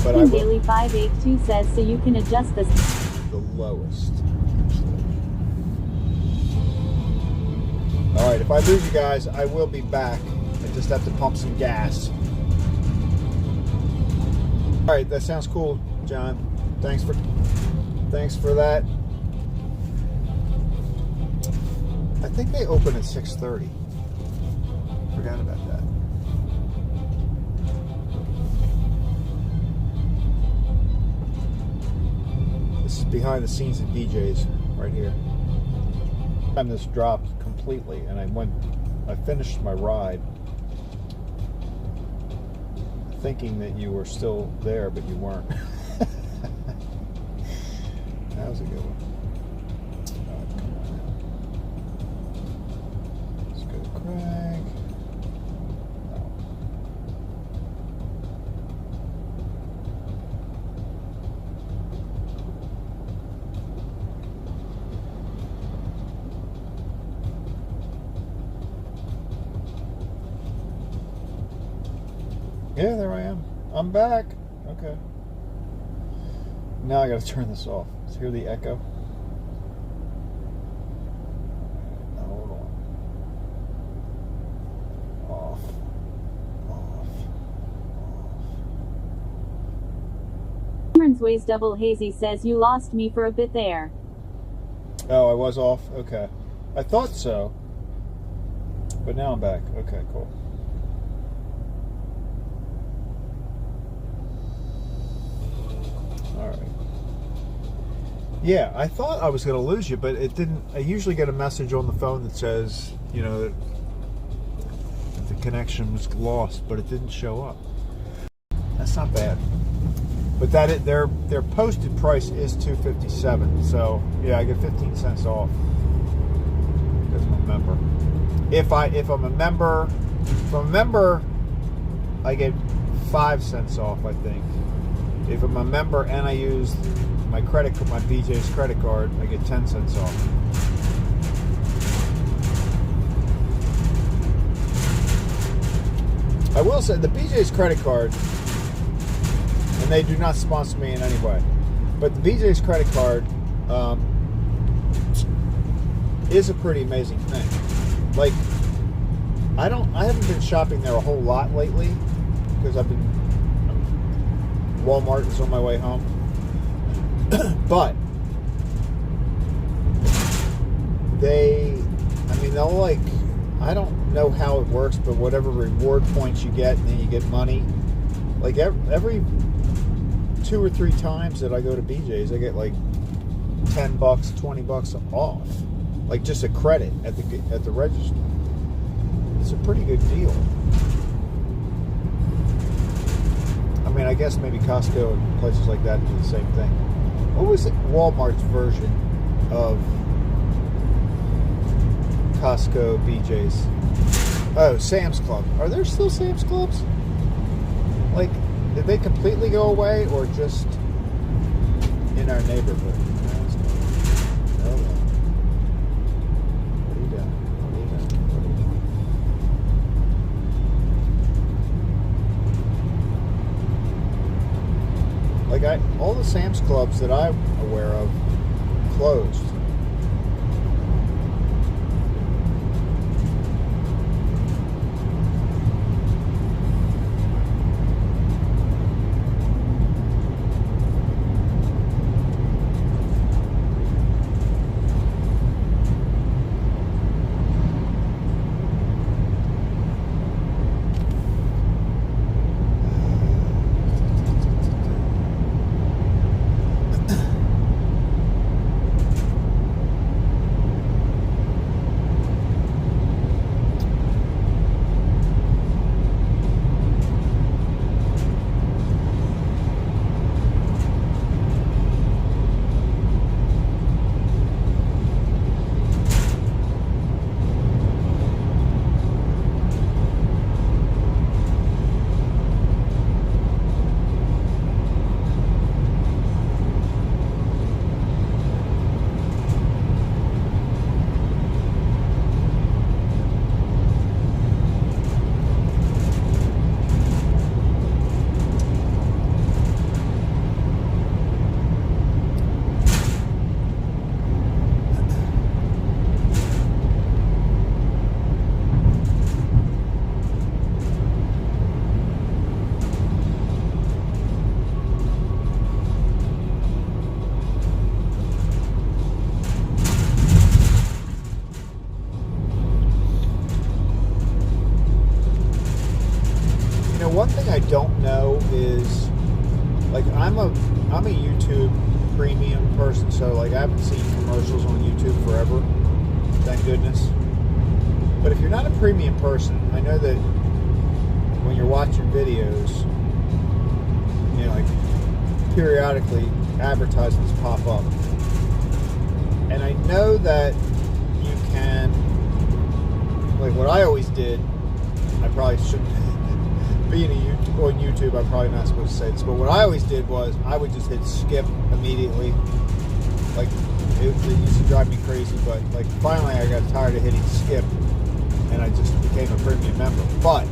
But I will,
Daily 582 says so you can adjust the
lowest. All right, if I lose you guys, I will be back. I just have to pump some gas. All right, that sounds cool, John. Thanks for that. I think they open at 6:30. Forgot about that. This is behind the scenes at DJ's right here. Time this dropped completely, and I finished my ride thinking that you were still there, but you weren't. That was a good one. Come on. Let's go to Craig. Yeah, there I am. I'm back. Okay. Now I gotta turn this off. So hear the echo? Hold on. Off.
Cameron's Ways Double Hazy says you lost me for a bit there.
Oh, I was off? Okay. I thought so. But now I'm back. Okay, cool. All right. Yeah, I thought I was going to lose you, but it didn't. I usually get a message on the phone that says, you know, that the connection was lost, but it didn't show up. That's not bad. But their posted price is $257. So yeah, I get 15 cents off because I'm a member. If I'm a member, I get 5 cents off, I think. If I'm a member and I use my BJ's credit card, I get 10 cents off. I will say the BJ's credit card, and they do not sponsor me in any way, but the BJ's credit card is a pretty amazing thing. Like, I haven't been shopping there a whole lot lately because Walmart is on my way home. But they'll like, I don't know how it works, but whatever reward points you get, and then you get money. Like every 2 or 3 times that I go to BJ's, I get like $10, $20 off, like just a credit at the register. It's a pretty good deal. I mean, I guess maybe Costco and places like that do the same thing. What was it? Walmart's version of Costco, BJ's? Oh, Sam's Club. Are there still Sam's Clubs? Like, did they completely go away, or just in our neighborhood? Oh, well. What are you doing? Like, all the Sam's Clubs that I'm aware of closed. One thing I don't know is, like, I'm a YouTube premium person, so like I haven't seen commercials on YouTube forever, thank goodness. But if you're not a premium person, I know that when you're watching videos, you know, like periodically advertisements pop up, and I know that you can, like what I always did, I probably shouldn't. Being on YouTube, I'm probably not supposed to say this, but what I always did was I would just hit skip immediately. Like, it used to drive me crazy, but like finally I got tired of hitting skip, and I just became a premium member. But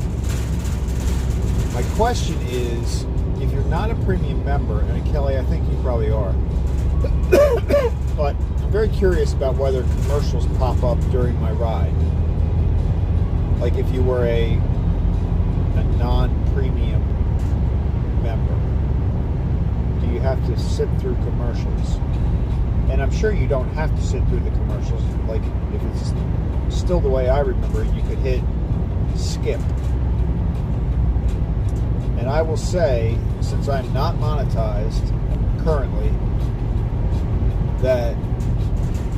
my question is, if you're not a premium member, and Kelly, I think you probably are, but I'm very curious about whether commercials pop up during my ride. Like if you were a non-premium member, do you have to sit through commercials? And I'm sure you don't have to sit through the commercials. Like, if it's still the way I remember it, you could hit skip. And I will say, since I'm not monetized currently, that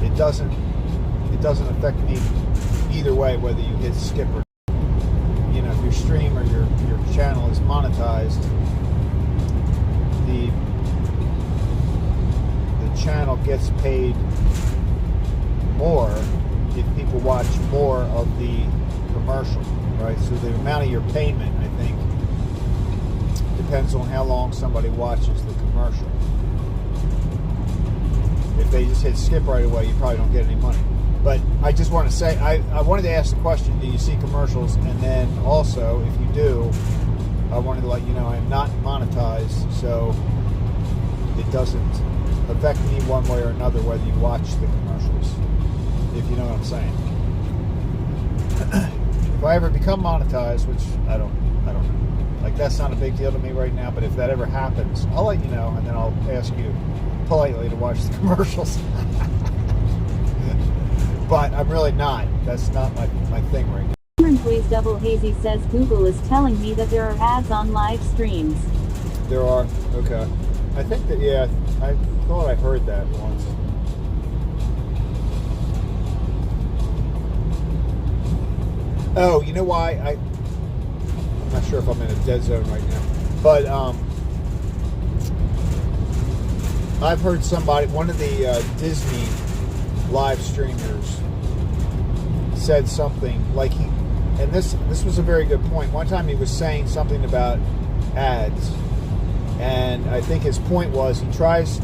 it doesn't affect me either way whether you hit skip or, you know, if your stream or your channel is monetized, the channel gets paid more if people watch more of the commercial, right? So the amount of your payment, I think, depends on how long somebody watches the commercial. If they just hit skip right away, you probably don't get any money. But I just want to say, I wanted to ask the question, do you see commercials? And then also, if you do, I wanted to let you know I'm not monetized, so it doesn't affect me one way or another whether you watch the commercials, if you know what I'm saying. If I ever become monetized, which I don't know. Like, that's not a big deal to me right now, but if that ever happens, I'll let you know, and then I'll ask you politely to watch the commercials. but I'm really not. That's not my thing right now.
Cameron Please Double Hazy says Google is telling me that there are ads on live streams.
There are? Okay. I think that, yeah, I thought I heard that once. Oh, you know why? I'm not sure if I'm in a dead zone right now. But I've heard somebody, one of the Disney live streamers said something like and this was a very good point. One time he was saying something about ads, and I think his point was he tries,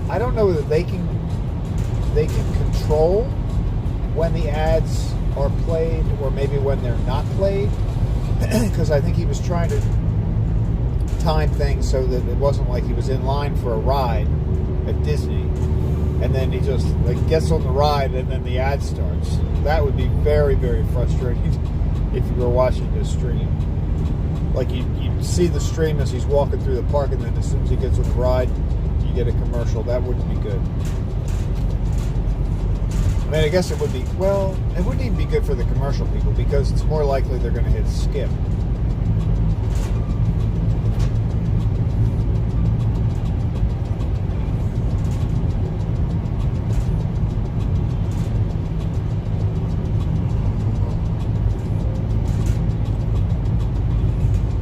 I don't know that they can control when the ads are played or maybe when they're not played, because I think he was trying to time things so that it wasn't like he was in line for a ride at Disney and then he just like gets on the ride and then the ad starts. That would be very, very frustrating if you were watching this stream. Like you see the stream as he's walking through the park, and then as soon as he gets on the ride, you get a commercial. That wouldn't be good. I mean, I guess it would be, well, it wouldn't even be good for the commercial people because it's more likely they're going to hit skip.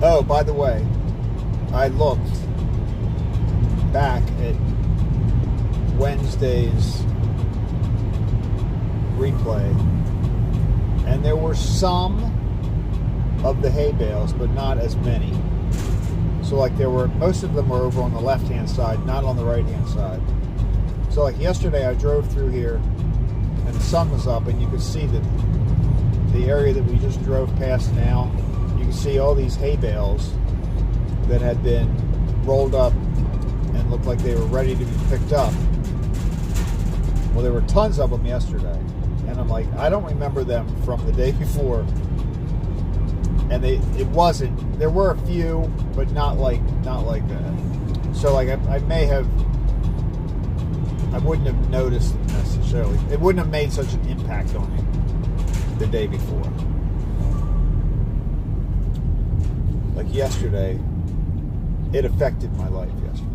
Oh, by the way, I looked back at Wednesday's replay, and there were some of the hay bales, but not as many. So like most of them were over on the left-hand side, not on the right-hand side. So like yesterday I drove through here and the sun was up, and you could see that the area that we just drove past now, you can see all these hay bales that had been rolled up and looked like they were ready to be picked up. Well, there were tons of them yesterday, and I'm like, I don't remember them from the day before. And it wasn't. There were a few, but not like that. So like I wouldn't have noticed it necessarily. It wouldn't have made such an impact on me the day before. Like yesterday, it affected my life yesterday.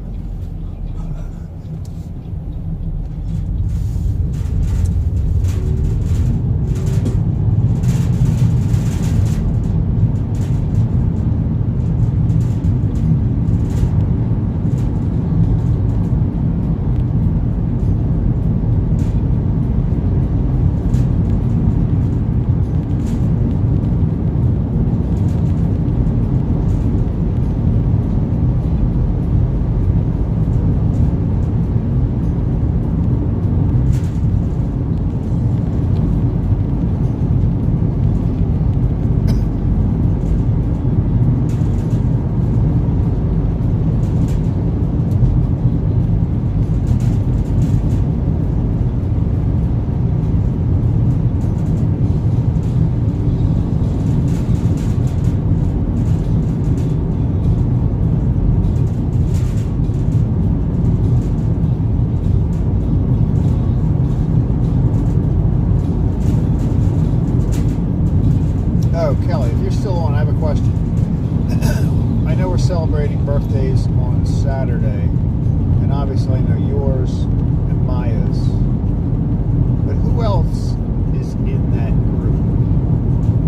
Celebrating birthdays on Saturday, and obviously I know yours and Maya's, but who else is in that group?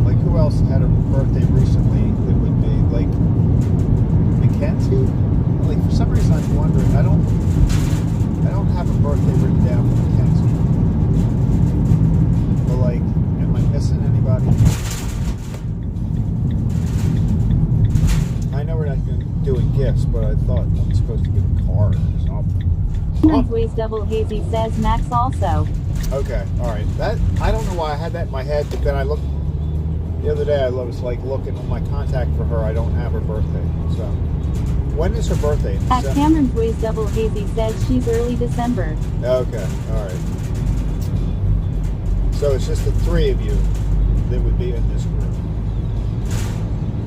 Like, who else had a birthday recently that would be like Mackenzie? Like, for some reason I'm wondering, I don't have a birthday written down for Mackenzie, but like, am I missing anybody? I know we're not doing gifts, but I thought I'm supposed to get a card or something.
Please Double Hazy says Max also.
Okay, all right. That, I don't know why I had that in my head, but then I looked the other day. I was like looking on my contact for her. I don't have her birthday. So when is her birthday?
At Cameron Please Double Hazy says she's early December.
Okay, all right. So it's just the three of you that would be in this group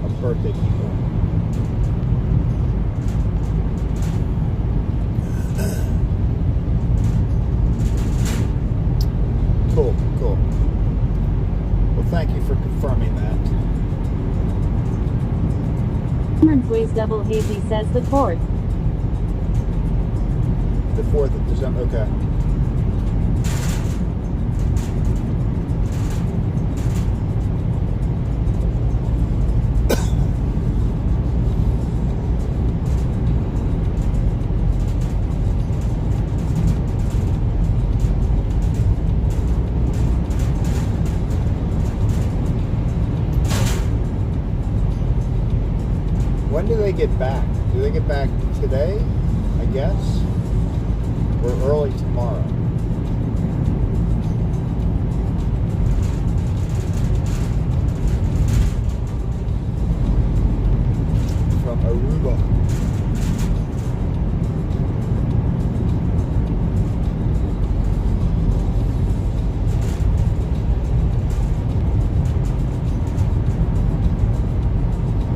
of birthday people. Cool.
Cameron's Ways Double Hazy says the 4th.
The 4th of December, okay. When do they get back? Do they get back today, I guess? Or early tomorrow? From Aruba.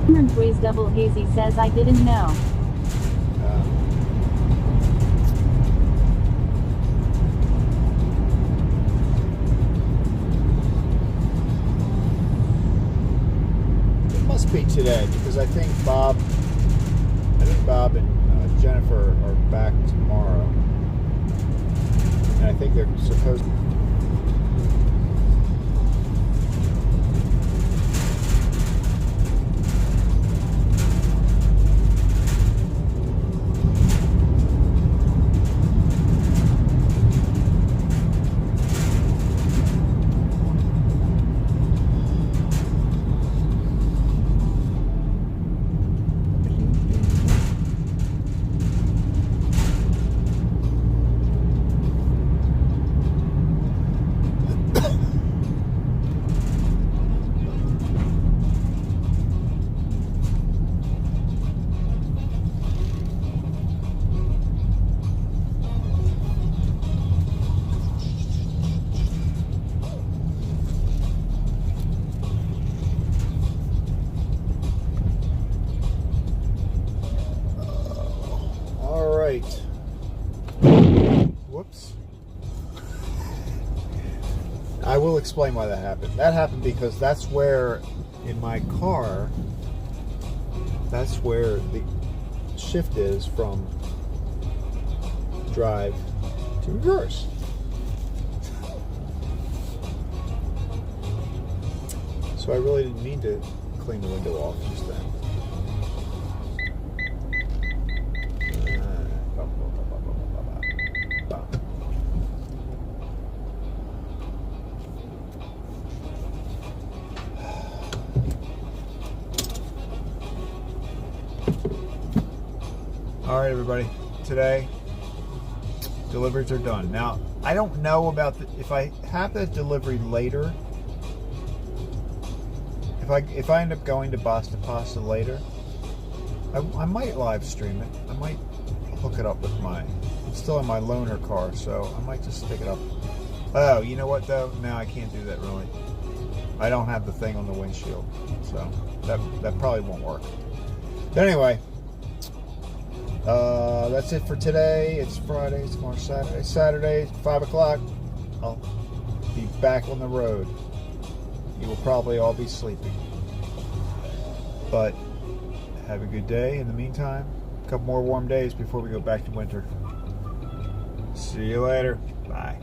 Cameron's Ways Double Hazy says I didn't know.
It must be today because I think Bob and Jennifer are back tomorrow, and I think they're supposed to. Whoops. I will explain why that happened. That happened because that's where, in my car, that's where the shift is from drive to reverse. So I really didn't mean to clean the window off just then. All right, everybody. Today, deliveries are done. Now, I don't know about if I have that delivery later. If I end up going to Basta Pasta later, I might live stream it. I might hook it up with it's still in my loaner car, so I might just stick it up. Oh, you know what though? No, I can't do that really. I don't have the thing on the windshield, so that probably won't work. But anyway, that's it for today. It's Friday. Tomorrow's Saturday. Saturday, 5 o'clock. I'll be back on the road. You will probably all be sleeping. But have a good day in the meantime. A couple more warm days before we go back to winter. See you later. Bye.